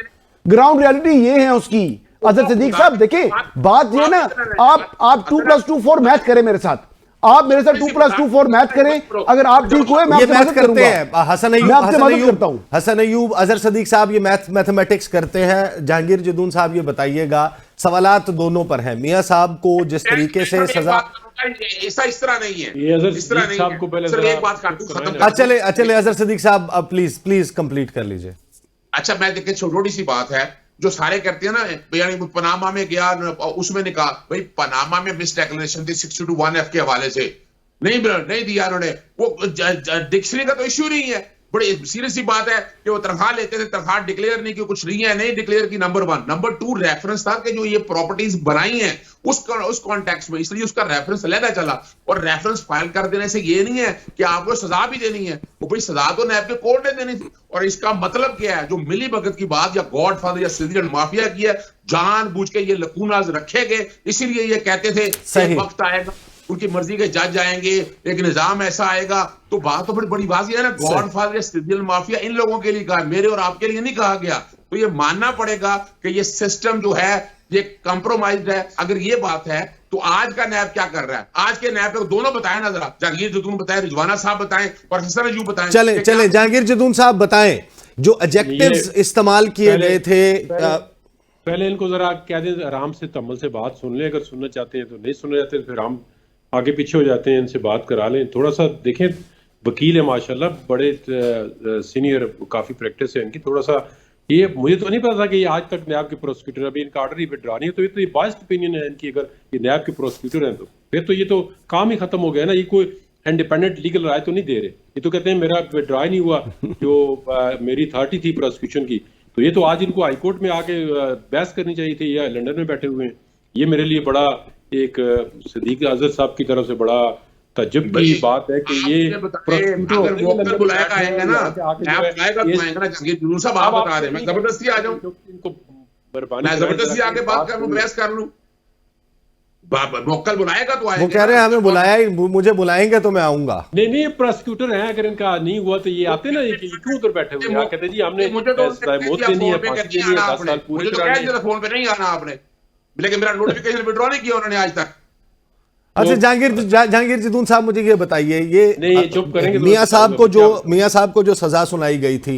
ग्राउंड रियलिटी ये है उसकी। अजहर सदीक साहब देखिए, बात ये ना, आप 2+2 4 मैथ करें मेरे साथ, आप मेरे साथ 2+2 4 मैथ करें। अगर आप ठीक हुए मैं आपसे मदद करते हैं। हसन अय्यूब, अजहर सदीक साहब ये मैथमेटिक्स करते हैं। जहांगीर जदून साहब ये बताइएगा, सवालात दोनों पर हैं। मियां साहब को जिस तरीके से सजा इस तरह नहीं है, ये अजहर सदीक साहब को पहले एक बात खत्म। चले अजहर सदीक साहब अब प्लीज कंप्लीट कर लीजिए। अच्छा मैं देखिए छोटी सी बात है जो सारे करते हैं ना, यानी पनामा में गया, उसमें निकाह, भाई पनामा में मिस डेक्लेरेशन थी 62(1)(f) के हवाले से, नहीं दिया उन्होंने। वो डिक्शनरी का तो इश्यू नहीं है, बड़ी सीरियस सी बात है कि वो तनख्वाह लेते थे, तनख्वाह डिक्लेयर नहीं की, कुछ नहीं है, नहीं डिक्लेयर की। नंबर 1। नंबर 2 रेफरेंस था कि जो ये प्रॉपर्टीज बनाई हैं उस कॉन्टेक्स्ट में, इसलिए उसका रेफरेंस अलग चला। और रेफरेंस फाइल कर देने से ये नहीं है कि आपको सजा भी देनी है, वो भाई सजा तो नैब के कोर्ट ने देनी थी। और इसका मतलब क्या है, जो मिली भगत की बात या गॉडफादर या सिटिजन माफिया की है, जानबूझ के ये लकूनाज रखे गए, इसीलिए ये कहते थे वक्त आएगा उनकी मर्जी के जज आएंगे, एक निजाम ऐसा आएगा। तो बात तो बड़ी वाज़ेह है ना, गॉडफादर या सिटिजन माफिया इन लोगों के लिए कहा, मेरे और आपके लिए नहीं कहा गया। तो ये मानना पड़ेगा कि ये सिस्टम जो है ये कंप्रोमाइज्ड है। अगर ये बात है तो आज का नैब क्या कर रहा है? आज के नैब को दोनों बताएं ना जरा, जहांगीर जदून बताएं, रिजवाना साहब बताएं और हसन अय्यूब बताएं। चले जहांगीर जदून साहब बताएं जो एडजेक्टिव्स इस्तेमाल किए गए थे। पहले इनको जरा कह दें आराम से तम्मल से बात सुन लें, अगर सुनना चाहते हैं तो, नहीं सुनना चाहते तो फिर हम आगे पीछे हो जाते हैं, इनसे बात करा लें। थोड़ा सा देखें, वकील है माशाल्लाह, बड़े सीनियर, काफ़ी प्रैक्टिस है इनकी। थोड़ा सा ये मुझे तो नहीं पता था कि ये आज तक नैब के प्रोसिक्यूटर, अभी इनका ऑर्डर ही विड्रॉ नहीं है, तो ये बायस्ड ओपिनियन है इनकी। अगर ये नैब के प्रोसिक्यूटर हैं तो फिर तो ये तो काम ही खत्म हो गया ना, ये कोई इंडिपेंडेंट लीगल राय तो नहीं दे रहे। ये तो कहते हैं मेरा विड्रॉ नहीं हुआ, जो मेरी अथॉरिटी थी प्रोसिक्यूशन की। तो ये तो आज इनको हाईकोर्ट में आके बहस करनी चाहिए थी, या लंदन में बैठे हुए हैं। ये मेरे लिए बड़ा एक सदीक अजहर साहब की तरफ से बड़ा तजब की बात है कि ये अगर वोकल बुलाएगा आएगा ना, आएगा तो आएगा ना जंगीर जुलूस साहब, आप बता रहे हैं, मैं जबरदस्ती आ जाऊं, मैं जबरदस्ती आके बात कर लूं, बहस कर लूं, वोकल बुलाएगा तो आएगा। वो कह रहे हैं हमें बुलाया, मुझे बुलाएंगे तो मैं आऊंगा। नहीं प्रोसिक्यूटर हैं, अगर इनका नहीं हुआ तो ये आते ना, कि क्यों उधर बैठे हुए हैं, कहते जी हमने मौत देनी है, फांसी देनी है, 10 साल पूरे कराने हैं। फोन पे नहीं आना आपने, लेकिन मेरा नोटिफिकेशन विड्रॉ नहीं किया उन्होंने आज तक। अच्छा जहांगीर जदून साहब, मुझे ये बताइए, ये चुप करेंगे मियां साहब को जो सजा सुनाई गई थी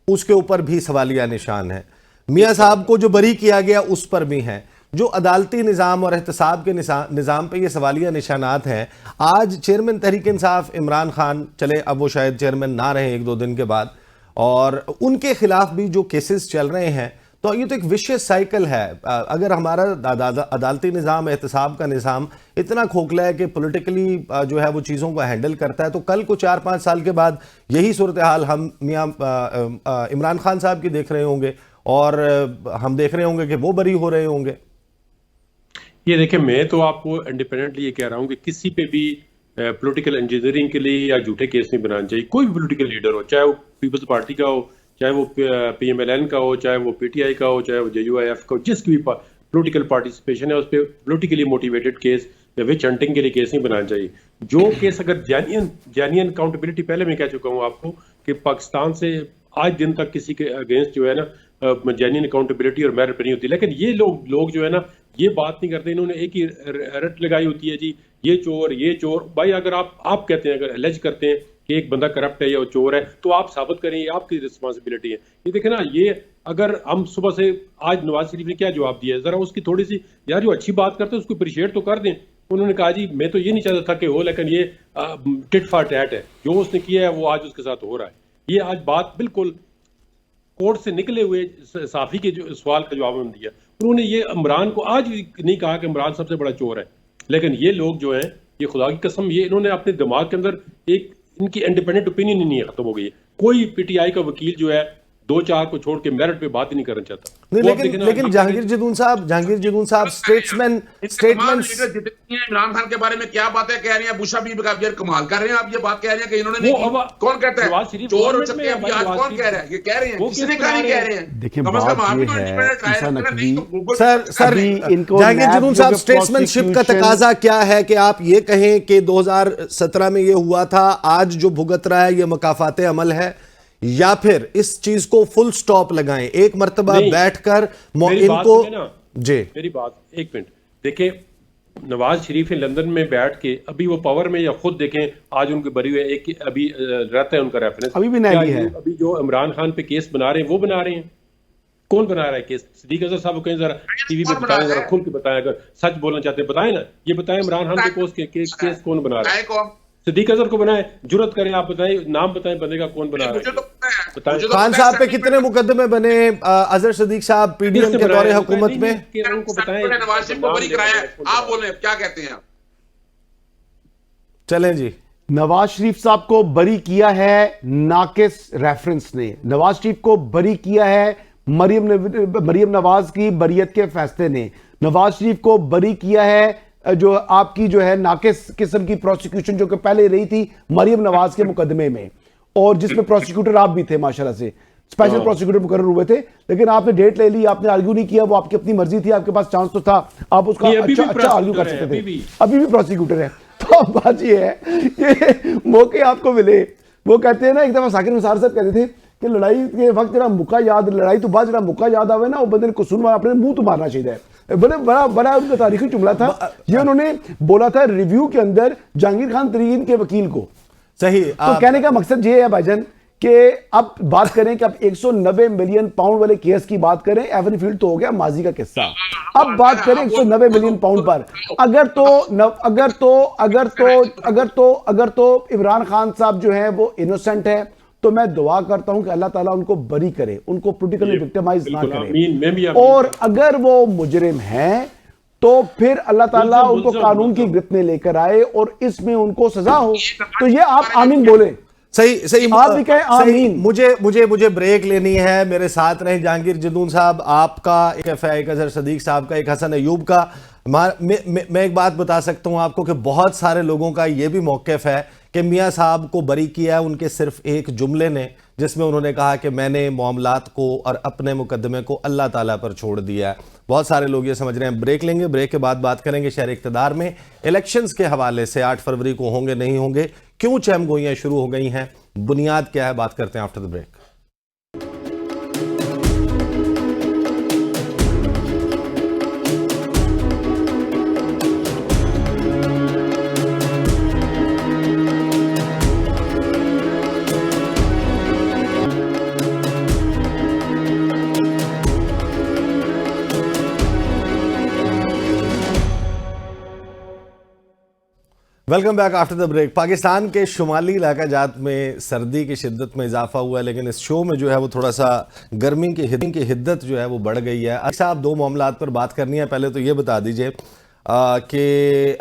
उसके ऊपर भी सवालिया निशान है, मियां साहब को जो बरी किया गया उस पर भी है, जो अदालती निज़ाम और एहतसाब के निज़ाम पे ये सवालिया निशानात हैं। आज चेयरमैन तहरीक इंसाफ इमरान खान चले, अब वो शायद चेयरमैन ना रहे 1-2 दिन के बाद, और उनके खिलाफ भी जो केसेस चल रहे हैं, तो ये तो एक विशियस साइकिल है। अगर हमारा अदालती निज़ाम, एहतसाब का निज़ाम इतना खोखला है कि पॉलिटिकली जो है वो चीज़ों को हैंडल करता है, तो कल को 4-5 साल के बाद यही सूरत हाल हम मियां इमरान खान साहब की देख रहे होंगे, और हम देख रहे होंगे कि वो बरी हो रहे होंगे। ये देखिए, मैं तो आपको इंडिपेंडेंटली ये कह रहा हूँ कि किसी पे भी पॉलिटिकल इंजीनियरिंग के लिए या झूठे केस नहीं बनाना चाहिए। कोई भी पॉलिटिकल लीडर हो, चाहे वो पीपल्स पार्टी का हो, चाहे वो PMLN का हो, चाहे वो PTI का हो, चाहे वो JUIF का हो, जिसकी भी पॉलिटिकल पार्टिसिपेशन है उस पर पॉलिटिकली मोटिवेटेड केस या विच हंटिंग के लिए केस नहीं बनाना चाहिए। जो केस अगर जेन्युइन अकाउंटेबिलिटी, पहले मैं कह चुका हूँ आपको कि पाकिस्तान से आज दिन तक किसी के अगेंस्ट जो है ना जेन्युइन अकाउंटेबिलिटी और मेरिट नहीं होती, लेकिन ये लोग जो है ना ये बात नहीं करते। इन्होंने एक ही रट लगाई होती है जी, ये चोर। भाई अगर आप कहते हैं, अगर एलेज करते हैं कि एक बंदा करप्ट है या चोर है, तो आप साबित करें, ये आपकी रिस्पॉन्सिबिलिटी है। ये देखें ना, ये अगर हम सुबह से, आज नवाज शरीफ ने क्या जवाब दिया है, जरा उसकी थोड़ी सी, यार जो अच्छी बात करते हैं उसको अप्रिशिएट तो कर दें। उन्होंने कहा जी मैं तो ये नहीं चाहता था कि हो, लेकिन ये टिट फॉर टैट है, जो उसने किया है वो आज उसके साथ हो रहा है। ये आज बात बिल्कुल कोर्ट से निकले हुए साफी के जो सवाल का जवाब उन्होंने दिया। उन्होंने ये इमरान को आज नहीं कहा कि इमरान सबसे बड़ा चोर है, लेकिन ये लोग जो हैं, ये खुदा की कसम, ये इन्होंने अपने दिमाग के अंदर एक, इनकी इंडिपेंडेंट ओपिनियन ही नहीं खत्म हो गई है। कोई PTI का वकील जो है 2-4 को छोड़ के मेरिट पे बात ही नहीं करना चाहता। नहीं, लेकिन जहांगीर जदून साहब स्टेटसमैन इमरान खान के बारे में क्या बातें कह रहे हैं, बुशा बीबी का कमाल कर रहे हैं आप, ये बात कह रहे हैं कि इन्होंने नहीं की। कौन कहता है चोर हो सकते हैं, कौन कह रहा है? ये कह रहे हैं, किसने कहा नहीं कह रहे हैं? देखिए बात ये है ईसा नकवी, सर जहांगीर जदून साहब, स्टेट्समैनशिप का तकाजा क्या है कि आप ये कहें कि 2017 में ये हुआ था, आज जो भुगत रहा है ये मकाफाते अमल है, या फिर इस चीज को फुल स्टॉप लगाएं, एक मर्तबा बैठकर इनको जी। मेरी बात एक मिनट देखिए, नवाज शरीफ लंदन में बैठ के, अभी वो पावर में, या खुद देखें आज उनके बरी हुए एक अभी रहता है उनका रेफरेंस, अभी भी नहीं है। अभी जो इमरान खान पे केस बना रहे हैं वो बना रहे हैं, कौन बना रहा है केस? सदीक अजहर साहब को कहीं जरा टीवी पे बताएं, जरा खुल के बताएं, अगर सच बोलना चाहते हैं बताएं ना, ये बताएं इमरान खान के केस कौन बना रहा है? सदीक अजहर को बनाए, जुर्रत करें, आप बताएं, नाम बताएं बंदे का कौन बना रहा है? खान साहब पे कितने मुकदमे बने? अजहर सदीक साहब PDM के दौरे हुकूमत में, उनको बताएं। नवाज शरीफ को बरी कराया, आप बोले क्या कहते हैं? चलें जी। नवाज शरीफ साहब को बरी किया है नाकिस रेफरेंस ने, नवाज शरीफ को बरी किया है मरियम नवाज की बरीयत के फैसले ने, नवाज शरीफ को बरी किया है जो आपकी जो है नाकिस किस्म की प्रोसिक्यूशन जो कि पहले रही थी मरियम नवाज के मुकदमे में, और जिसमें प्रोसिक्यूटर आप भी थे, माशाल्लाह से स्पेशल प्रोसिक्यूटर मुकर्रर हुए थे, लेकिन आपने डेट ले ली, आपने आर्ग्यू नहीं किया, वो आपकी अपनी मर्जी थी, आपके पास चांस तो था, आप उसका अच्छा आर्ग्यू कर सकते थे। अभी भी प्रोसिक्यूटर है। तो अब बात ये है कि मौके आपको मिले, वो कहते हैं ना, एक दफा साकिर निसार साहब कहते थे कि लड़ाई के वक्त जरा मुक्का याद, लड़ाई तो बाद जरा मुक्का याद आवे ना, वो बंदे को सुनवा अपने मुंह तो मारना चाहिए। बड़ा उनका तारीखी जुमला था ये, उन्होंने बोला था रिव्यू के अंदर जहांगीर खान तरीन के वकील को। सही। तो कहने का मकसद ये है भाईजान कि अब बात करें कि अब 190 मिलियन पाउंड वाले केस की बात करें, एवनफील्ड तो हो गया माजी का किस्सा, अब बात करें 190 मिलियन पाउंड पर। अगर तो इमरान खान साहब जो है वो इनोसेंट है, तो मैं दुआ करता हूं कि अल्लाह ताला उनको बरी करे, उनको पोलिटिकली विक्टिमाइज ना करे, और अगर वो मुजरिम हैं तो फिर अल्लाह ताला उनको कानून की गिरफ्त में लेकर आए और इसमें उनको सजा हो। तो ये आप आमीन बोले। सही सही आप भी कहें आमीन। मुझे ब्रेक लेनी है। मेरे साथ रहे जहांगीर जदून साहब, आपका एक है, एक अजहर सदीक साहब का, एक हसन अयूब का। मैं एक बात बता सकता हूं आपको कि बहुत सारे लोगों का यह भी मौक़िफ़ है कि मियां साहब को बरी किया है उनके सिर्फ एक जुमले ने, जिसमें उन्होंने कहा कि मैंने मामलात को और अपने मुकदमे को अल्लाह ताला पर छोड़ दिया है। बहुत सारे लोग ये समझ रहे हैं। ब्रेक लेंगे, ब्रेक के बाद बात करेंगे शहर इक़्तिदार में इलेक्शंस के हवाले से 8 फरवरी को होंगे नहीं होंगे, क्यों चहमगोइयां शुरू हो गई हैं, बुनियाद क्या है, बात करते हैं after the break. Welcome back after the break. Pakistan के शुमाली इलाका जात में सर्दी की शिद्दत में इजाफा हुआ है, लेकिन इस शो में जो है वो थोड़ा सा गर्मी की हिद्दत जो है वो बढ़ गई है। अच्छा, आप दो मामलात पर बात करनी है। पहले तो ये बता दीजिए कि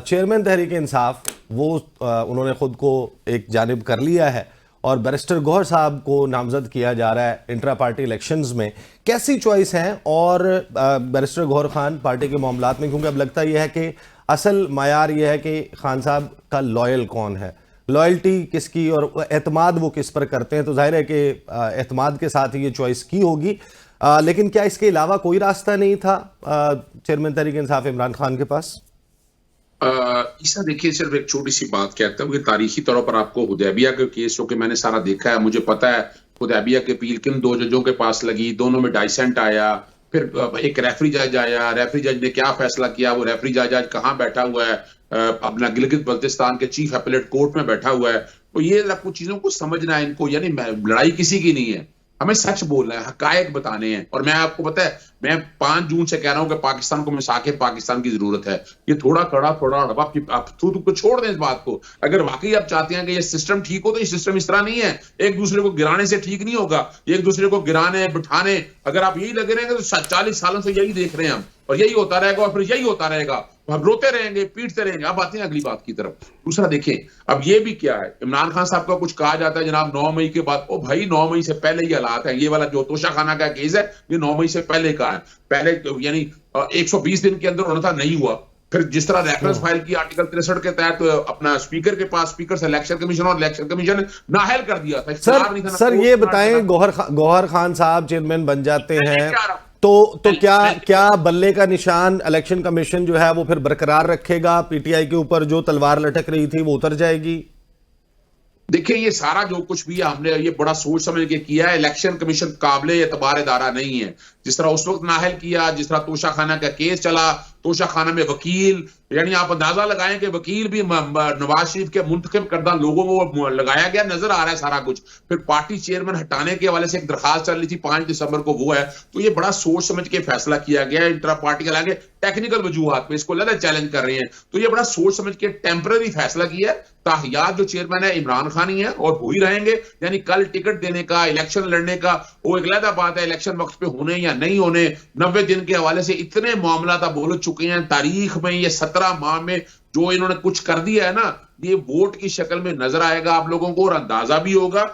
चेयरमैन तहरीक इंसाफ वो उन्होंने ख़ुद को एक जानिब कर लिया है और बैरिस्टर गौहर साहब को नामजद किया जा रहा है इंट्रा पार्टी इलेक्शंस में। कैसी चॉइस है? और बैरिस्टर गौहर खान पार्टी के मामलात में, क्योंकि अब लगता यह है कि असल मायार यह है कि खान साहब का लॉयल कौन है, लॉयल्टी किसकी और एतमाद वो किस पर करते हैं, तो जाहिर है कि एतमाद के साथ ही ये चॉइस की होगी। लेकिन क्या इसके अलावा कोई रास्ता नहीं था चेयरमैन तहरीक इंसाफ इमरान खान के पास? ईसा देखिए, सिर्फ एक छोटी सी बात कहता हूँ कि तारीखी तौर पर आपको हुदैबिया के केस जो कि मैंने सारा देखा है, मुझे पता है हुदैबिया की अपील किन दो जजों के पास लगी, दोनों में डाइसेंट आया, फिर एक रेफरी जज आया, रेफरी जज ने क्या फैसला किया, वो रेफरी जज आज कहाँ बैठा हुआ है, अपना गिलगित बल्तिस्तान के चीफ अपीलेट कोर्ट में बैठा हुआ है। तो ये कुछ चीजों को समझना है इनको, यानी लड़ाई किसी की नहीं है, हमें सच बोलना है, हकायक बताने हैं। और मैं आपको पता है, मैं 5 जून से कह रहा हूं कि पाकिस्तान को मिसाके पाकिस्तान की जरूरत है। ये थोड़ा कड़ा थोड़ा आप को छोड़ दें इस बात को। अगर वाकई आप चाहते हैं कि ये सिस्टम ठीक हो, तो ये सिस्टम इस तरह नहीं है, एक दूसरे को गिराने से ठीक नहीं होगा। एक दूसरे को गिराने बिठाने, अगर आप यही लगे रहेंगे तो 40 सालों से यही देख रहे हैं हम, और यही होता रहेगा और फिर यही होता रहेगा, हम रोते रहेंगे, पीटते रहेंगे। अब आते हैं अगली बात की तरफ। दूसरा देखें, अब ये भी क्या है, इमरान खान साहब का कुछ कहा जाता है जनाब 9 मई के बाद। ओ भाई, 9 मई से पहले ही हालात है। ये वाला जो तोशा खाना का केस है, ये 9 मई से पहले का है। पहले यानी 120 दिन के अंदर होना था, नहीं हुआ। फिर जिस तरह रेफरेंस फाइल की आर्टिकल 63 के तहत अपना स्पीकर के पास, स्पीकर से इलेक्शन कमीशन, और इलेक्शन कमीशन नाअहल कर दिया था। सर ये बताएं, गौहर खान साहब चेयरमैन बन जाते हैं तो क्या बल्ले का निशान इलेक्शन कमीशन जो है वो फिर बरकरार रखेगा? पीटीआई के ऊपर जो तलवार लटक रही थी वो उतर जाएगी? देखिए, ये सारा जो कुछ भी है हमने ये बड़ा सोच समझ के किया है। इलेक्शन कमीशन काबिले एतबार इदारा नहीं है। जिस तरह उस वक्त नाहल किया, जिस तरह तोशा खाना का केस चला, तोशा खाना में वकील, यानी आप अंदाजा लगाएं कि वकील भी नवाज शरीफ के मुंतखब करदा लोगों को लगाया गया, नजर आ रहा है सारा कुछ। फिर पार्टी चेयरमैन हटाने के हवाले से एक दरखास्त चल रही थी 5 दिसंबर को, वो है। तो ये बड़ा सोच समझ के फैसला किया गया है। इंट्रा पार्टी के लागे टेक्निकल वजूहात पे इसको ज्यादा चैलेंज कर रहे हैं, तो ये बड़ा सोच समझ के टेम्पररी फैसला किया है। ताहियात जो चेयरमैन है इमरान खान ही है और वो ही रहेंगे। यानी कल टिकट देने का, इलेक्शन लड़ने का, वो एक अलग बात है, इलेक्शन वक्त पे होने या नहीं होने। 90 दिन के हवाले से इतने मामला बोल चुके हैं तारीख में। ये 17 माह में जो इन्होंने कुछ कर दिया है ना, ये वोट की शक्ल में नजर आएगा आप लोगों को, और अंदाजा भी होगा।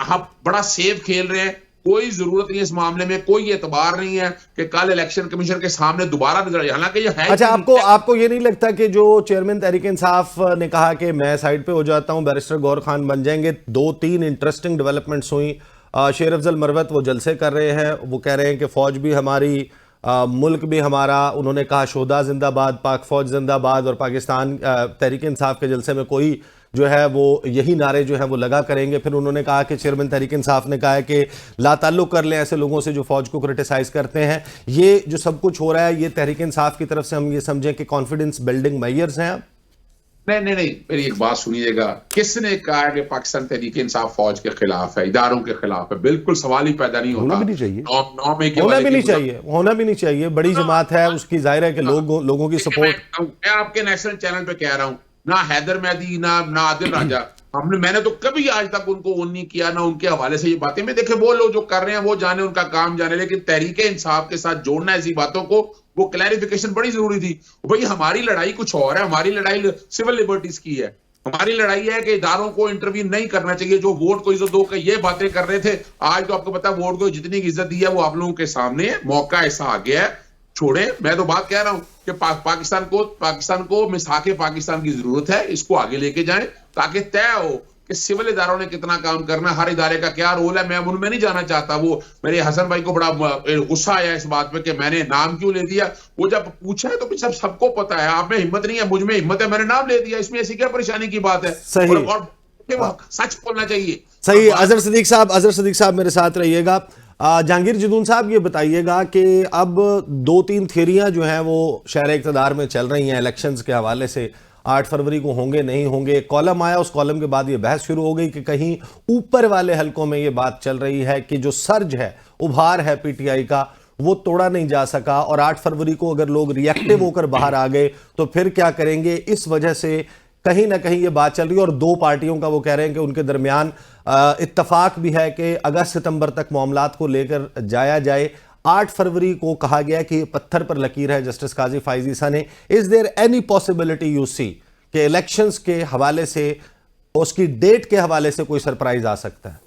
हम बड़ा सेफ खेल रहे हैं, कोई जरूरत नहीं है इस मामले में, कोई एतबार नहीं है कि कल इलेक्शन कमीशन के सामने दोबारा नजर आए। हालांकि ये है। अच्छा, आपको ये नहीं लगता कि जो चेयरमैन तहरीक इंसाफ ने कहा कि मैं साइड पे हो जाता हूं, बैरिस्टर गौहर खान बन जाएंगे, 2-3 इंटरेस्टिंग डेवलपमेंट्स हुई। शेर अफजल मरवत वो जलसे कर रहे हैं, वो कह रहे हैं कि फौज भी हमारी, मुल्क भी हमारा। उन्होंने कहा शोहदा जिंदाबाद, पाक फौज जिंदाबाद, और पाकिस्तान तहरीक इंसाफ के जलसे में कोई जो है वो यही नारे जो है वो लगा करेंगे। फिर उन्होंने कहा कि चेयरमैन तहरीक इंसाफ ने कहा है कि लाताल्लुक कर लें ऐसे लोगों से जो फौज को क्रिटिसाइज करते हैं। ये जो सब कुछ हो रहा है, ये तहरीक इंसाफ की तरफ से हम ये समझें कि कॉन्फिडेंस बिल्डिंग मेजर्स हैं? नहीं, मेरी एक बात सुनिएगा। किसने कहा है कि पाकिस्तान तहरीक इंसाफ फौज के खिलाफ है, इदारों के खिलाफ है? बिल्कुल सवाल ही पैदा नहीं होता। होना भी नहीं चाहिए, होना भी नहीं चाहिए। बड़ी जमात है उसकी, जाहिर है कि लोगों की सपोर्ट। मैं आपके नेशनल चैनल पे कह रहा हूं, ना हैदर मेहदी ना आदिल राजा, मैंने तो कभी आज तक उनको ऑन नहीं किया, ना उनके हवाले से ये बातें। मैं देखे वो लोग जो कर रहे हैं वो जाने, उनका काम जाने, लेकिन तहरीक इंसाफ के साथ जोड़ना ऐसी बातों को, वो क्लैरिफिकेशन बड़ी जरूरी थी। भाई हमारी लड़ाई कुछ और है, हमारी लड़ाई सिविल लिबर्टीज की है। हमारी लड़ाई है कि इदारों को इंटरव्यू नहीं करना चाहिए। जो वोट को इज्जत दो के ये बातें कर रहे थे, आज तो आपको पता है वोट को जितनी की इज्जत दी है वो आप लोगों के सामने है। मौका ऐसा आ गया है, छोड़े। मैं तो बात कह रहा हूं कि पाकिस्तान को मिसाके पाकिस्तान की जरूरत है। इसको आगे लेके जाएं ताकि तय हो कि सिविल इदारों ने कितना काम करना है, हर इदारे का क्या रोल है। मैं उनमें नहीं जाना चाहता। वो मेरे हसन भाई को बड़ा गुस्सा आया इस बात पे कि मैंने नाम क्यों ले दिया। वो जब पूछा है तो सबको पता है। आप में हिम्मत नहीं है, मुझ में हिम्मत है, मैंने नाम ले दिया। इसमें ऐसी क्या परेशानी की बात है? सही। और सच बोलना चाहिए। सही। अजहर सिद्दीक साहब मेरे साथ रहिएगा। जहांगीर जदून साहब ये बताइएगा कि अब 2-3 थियरियां जो हैं वो शहर इक़्तिदार में चल रही हैं इलेक्शंस के हवाले से। 8 फरवरी को होंगे नहीं होंगे, कॉलम आया, उस कॉलम के बाद ये बहस शुरू हो गई कि कहीं ऊपर वाले हलकों में ये बात चल रही है कि जो सर्ज है, उभार है पीटीआई का, वो तोड़ा नहीं जा सका और 8 फरवरी को अगर लोग रिएक्टिव होकर बाहर आ गए तो फिर क्या करेंगे। इस वजह से कहीं ना कहीं ये बात चल रही है और 2 पार्टियों का वो कह रहे हैं कि उनके दरमियान इत्तफाक भी है कि अगस्त सितंबर तक मामलात को लेकर जाया जाए। 8 फरवरी को कहा गया कि पत्थर पर लकीर है जस्टिस काजी फाइज ईसा ने। Is there any possibility you see कि इलेक्शंस के हवाले से, उसकी डेट के हवाले से कोई सरप्राइज आ सकता है?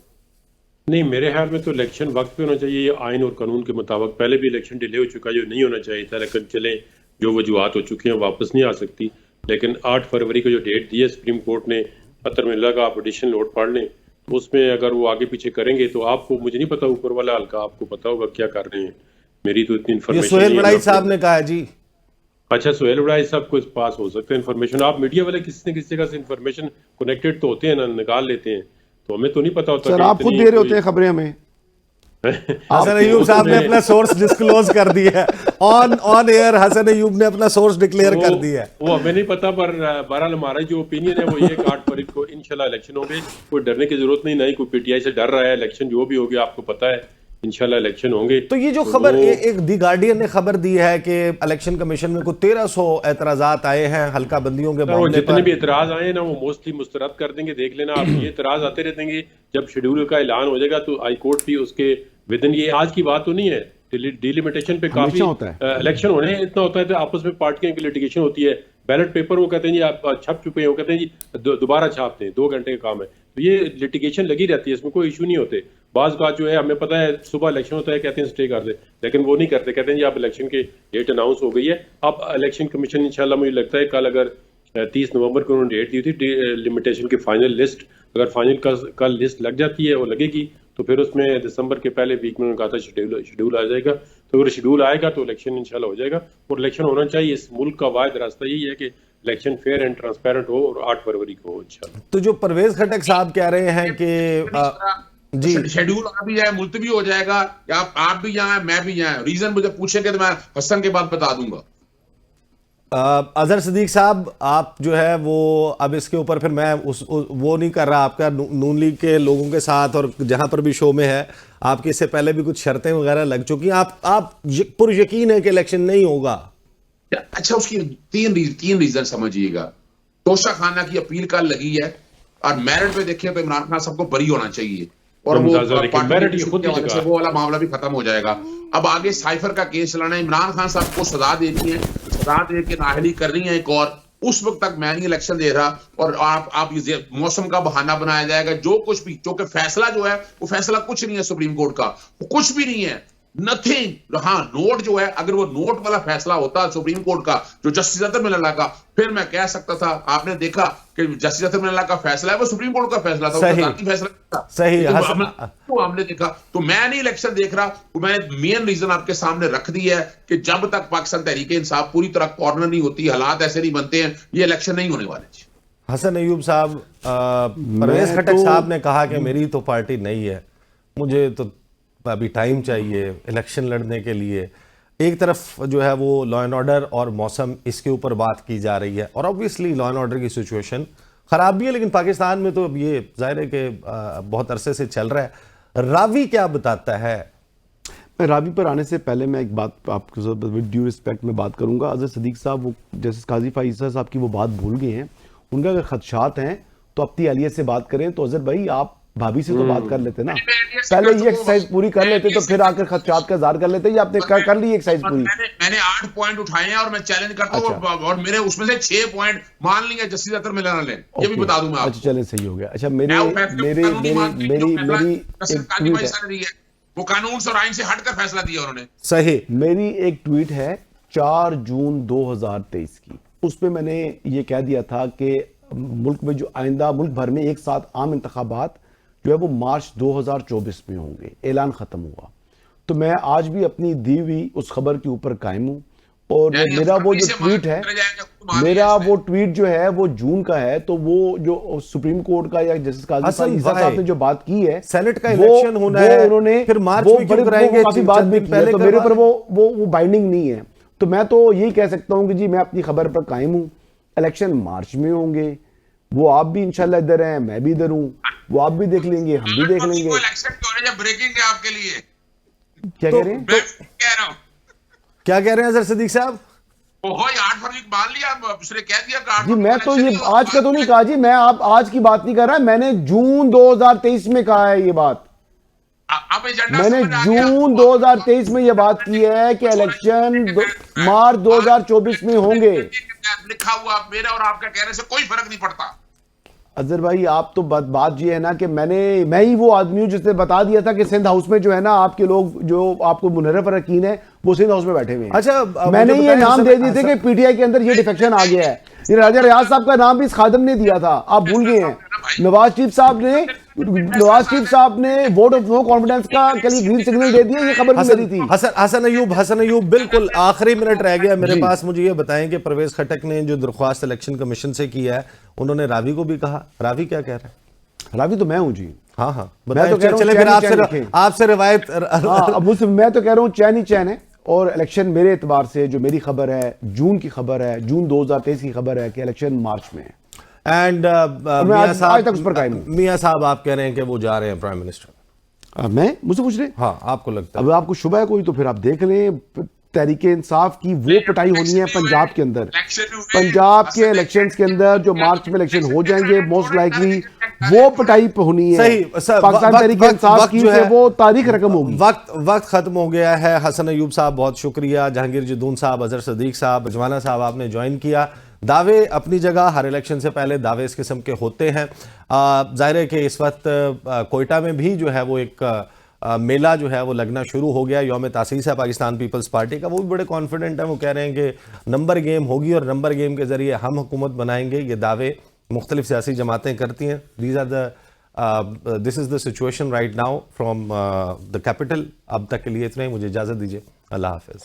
नहीं, मेरे ख्याल में तो इलेक्शन वक्त पे होना चाहिए। ये आइन और कानून के मुताबिक पहले भी इलेक्शन डिले हो चुका है, जो नहीं होना चाहिए था। लेकिन चले, जो वजूहत हो चुकी हैं वापस नहीं आ सकती। लेकिन 8 फरवरी को जो डेट दी है सुप्रीम कोर्ट ने, पत्र में लगा, आप एडिशनल नोट पढ़ लें, उसमें अगर वो आगे पीछे करेंगे तो आपको, मुझे नहीं पता ऊपर वाला हल्का आपको पता होगा क्या कर रहे हैं। मेरी तो इतनी इन्फॉर्मेशन सोहेल वड़ाई साहब ने कहा है जी। अच्छा, सोहेल वड़ाई साहब को पास हो सकता है इन्फॉर्मेशन। आप मीडिया वाले किसी न किसी जगह से इन्फॉर्मेशन कनेक्टेड तो होते हैं ना, निकाल लेते हैं, तो हमें तो नहीं पता होता। सर आप खुद दे रहे होते हैं खबरें हमें। हसन अयूब साहब ने अपना सोर्स डिस्क्लोज कर दिया है ऑन एयर। हसन अयूब ने अपना सोर्स डिक्लेयर कर दिया है। वो हमें नहीं पता, पर बहरहाल हमारा जो ओपिनियन है वो ये 8 फरवरी को इंशाल्लाह इलेक्शन होंगे। कोई डरने की जरूरत नहीं, कोई पीटीआई से डर रहा है। इलेक्शन जो भी होगी आपको पता है, इंशाल्लाह इलेक्शन होंगे। तो ये जो खबर एक दी गार्डियन ने खबर दी है कि इलेक्शन कमीशन में कुछ 1300 एतराजात आए हैं हल्का बंदियों के मामले पर। जितने भी एतराज आए ना वो मोस्टली मुस्तरद कर देंगे। देख लेना आप, ये एतराज आते रहेंगे। जब शेड्यूल का ऐलान हो जाएगा तो हाई कोर्ट भी उसके विदिन, ये आज की बात तो नहीं है, डिलिमिटेशन पे काफी इलेक्शन होने इतना होता है तो आपस में पार्टियों की लिटिगेशन होती है। बैलेट पेपर वो कहते हैं जी आप छप चुके हैं, वो कहते हैं जी दोबारा छापते हैं, 2 घंटे का काम है। तो ये लिटिगेशन लगी रहती है, इसमें कोई इशू नहीं होते। बाज बात जो है हमें पता है, सुबह इलेक्शन होता है कहते हैं स्टे कर दे, लेकिन वो नहीं करते, कहते हैं जी आप इलेक्शन की डेट अनाउंस हो गई है। अब इलेक्शन कमीशन इंशाल्लाह, मुझे लगता है कल अगर 30 नवंबर को उन्होंने डेट दी थी लिमिटेशन की फाइनल लिस्ट, अगर फाइनल कल लिस्ट लग जाती है, वो लगेगी तो फिर उसमें दिसंबर के पहले वीक में उन्होंने कहा था शेड्यूल आ जाएगा। तो अगर शेड्यूल आएगा तो इलेक्शन इंशाल्लाह हो जाएगा। और इलेक्शन होना चाहिए, इस मुल्क का वाहिद रास्ता यही है कि इलेक्शन फेयर एंड ट्रांसपेरेंट हो और 8 फरवरी को हो इंशाल्लाह। तो जो परवेज खटक साहब कह रहे हैं कि जी शेड्यूल आ भी जाए, मुलतवी हो जाएगा, या आप भी यहाँ मैं भी यहाँ, रीजन मुझे पूछेंगे तो मैं हसन के बाद बता दूंगा। अजहर सिद्दीक साहब, आप जो है वो अब इसके ऊपर फिर मैं वो नहीं कर रहा आपका नून लीग के लोगों के साथ, और जहां पर भी शो में है आपके इससे पहले भी कुछ शर्तें वगैरह लग चुकी हैं। आप पुर यकीन है कि इलेक्शन नहीं होगा? अच्छा, उसकी तीन रीजन समझिएगा। तोशा खाना की अपील कल लगी है और मेरिट पे देखें तो इमरान खान सबको बरी होना चाहिए और वो वाला मामला भी खत्म हो जाएगा। अब आगे साइफर का केस चलाना है, इमरान खान साहब को सजा देनी है, सजा दे के नाअहली करनी है एक और। उस वक्त तक मैं नहीं इलेक्शन दे रहा और आप ये मौसम का बहाना बनाया जाएगा। जो कुछ भी, जो कि फैसला जो है वो फैसला कुछ नहीं है सुप्रीम कोर्ट का, वो कुछ भी नहीं है, नथिंग। हाँ, नोट जो है, अगर वो नोट वाला फैसला होता सुप्रीम कोर्ट का, जो जस्टिस अतर मिल्ला का, फिर मैं कह सकता था। आपने देखा कि जस्टिस अतर मिल्ला का फैसला है वो सुप्रीम कोर्ट का फैसला था, फैसला था। सही तो हमने देखा। तो मैं नहीं इलेक्शन देख रहा, तो मैंने मेन रीजन आपके सामने रख दी है कि जब तक पाकिस्तान तहरीक इंसाफ पूरी तरह कॉर्नर नहीं होती, हालात ऐसे नहीं बनते हैं, ये इलेक्शन नहीं होने वाले। हसन अयूब साहब, परवेज खटक साहब ने कहा कि मेरी तो पार्टी नहीं है, मुझे तो अभी टाइम चाहिए इलेक्शन लड़ने के लिए। एक तरफ जो है वो लॉ एंड ऑर्डर और मौसम, इसके ऊपर बात की जा रही है और ऑब्वियसली लॉ एंड ऑर्डर की सिचुएशन खराब भी है, लेकिन पाकिस्तान में तो अब ये जाहिर है कि बहुत अरसे से चल रहा है। रावी क्या बताता है? मैं रावी पर आने से पहले मैं एक बात आपको विद ड्यू रिस्पेक्ट में बात करूंगा। अजहर सिद्दीक साहब वो जस्टिस काजी फाइज साहब की वो बात भूल गए हैं। उनका अगर खदशात हैं तो अपनी अहलियत से बात करें। तो अजहर भाई, आप भाभी से तो बात कर लेते ना, पहले ये एक्सरसाइज पूरी कर लेते तो फिर आकर खदशात का इजहार कर लेते। या आपने कर ली एक्सरसाइज पूरी? मैंने 8 पॉइंट उठाए हैं और मैं चैलेंज करता हूँ, और मेरे उसमें से 6 पॉइंट मान लिया जस्टिस अख्तर मिलर ने, ये भी बता दूं मैं आपको। अच्छा चलें, सही हो गया। अच्छा मेरी वो कानून और आइन से हटकर फैसला दिया उन्होंने। सही। मेरी एक ट्वीट है 4 जून 2023 की, उस पे मैंने ये कह दिया था कि मुल्क में जो आइंदा मुल्क भर में एक साथ आम इंतखाबात जो है वो मार्च 2024 में होंगे, ऐलान खत्म हुआ। तो मैं आज भी अपनी दी हुई उस खबर के ऊपर कायम हूं, और मेरा वो जो ट्वीट है, मेरा वो ट्वीट जो है वो जून का है। तो वो जो सुप्रीम कोर्ट का या जस्टिस काजी साहब ने जो बात की है, सेनेट का इलेक्शन होना है, उन्होंने फिर मार्च में क्यों कराएंगे, काफी बात भी की है, तो मेरे ऊपर वो बाइंडिंग नहीं है। तो मैं तो यही कह सकता हूं कि जी मैं अपनी खबर पर कायम हूं, इलेक्शन मार्च में होंगे, वो आप भी इंशाल्लाह इधर हैं, मैं भी इधर हूं, वो आप भी देख लेंगे, हम भी देख लेंगे। ब्रेकिंग है आपके लिए। क्या कह रहे हैं? क्या कह रहे हैं सर सिद्दीक साहब? 8 फरवरी मान लिया, उसने कह दिया जी मैं तो ये आज का तो नहीं कहा जी, मैं आप आज की बात नहीं कर रहा, मैंने जून 2023 में कहा है ये बात। मैंने जून 2023 में ये बात की है कि इलेक्शन मार्च 2024 में होंगे। लिखा हुआ मेरा और आपका कहने से कोई फर्क नहीं पड़ता। अजहर भाई आप तो बात ये है ना कि मैं ही वो आदमी हूं जिसने बता दिया था कि सिंध हाउस में जो है ना आपके लोग जो आपको मुनर्रफ और यकीन है वो सिंध हाउस में बैठे हुए हैं। अच्छा मैंने ये नाम दे दिए थे कि पीटीआई के अंदर ये डिफेक्शन आ गया है। ये राजा रियाज साहब का नाम भी इस खादिम ने दिया था, आप भूल गए हैं। नवाज शरीफ साहब ने वोट ऑफ नो कॉन्फिडेंस का के लिए ग्रीन सिग्नल दे दिया, ये खबर भी मेरी थी। हसन अयूब बिल्कुल आखिरी मिनट रह गया मेरे पास, मुझे ये बताएं कि परवेज खटक ने जो दरख्वास्त इलेक्शन कमीशन से की है, उन्होंने रावी को भी कहा, रावी क्या कह रहा है? रावी तो मैं हूं जी। हाँ मैं तो कह रहा हूं आपसे रिवायत। मैं तो कह रहा हूं चैन ही चैन है, और इलेक्शन मेरे एतबार से जो मेरी खबर है, जून की खबर है, जून 2023 की खबर है कि इलेक्शन मार्च में है। एंड आज तक उस पर कायम हूं। मियां साहब आप कह रहे हैं कि वो जा रहे हैं प्राइम मिनिस्टर। मैं मुझसे पूछ रहे हैं? हाँ आपको लगता है? अब आपको शुबह है कोई तो फिर आप देख लें, तहरीके इंसाफ की वो पिटाई होनी है पंजाब के अंदर, पंजाब के इलेक्शंस के अंदर जो मार्च में इलेक्शन हो जाएंगे मोस्ट लाइकली वो पिटाई पे होनी है। सही, पाकिस्तान तहरीके इंसाफ की है वो तारीख रकम होगी। वक्त खत्म हो गया है। हसन अयूब साहब बहुत शुक्रिया, जहांगीर जदून साहब, अजहर सिद्दीक साहब, अजवाना साहब आपने ज्वाइन किया। दावे अपनी जगह, हर इलेक्शन से पहले दावे इस किस्म के होते हैं। जाहिर है कि इस वक्त कोयटा में भी जो है वो एक मेला जो है वो लगना शुरू हो गया, यौम तासीस है पाकिस्तान पीपल्स पार्टी का। वो भी बड़े कॉन्फिडेंट हैं, वो कह रहे हैं कि नंबर गेम होगी और नंबर गेम के जरिए हम हुकूमत बनाएंगे। ये दावे मुख्तलिफ सियासी जमातें करती हैं। This is the situation right now from the capital. अब तक के लिए इतना ही, मुझे इजाज़त दीजिए, अल्लाह हाफिज़।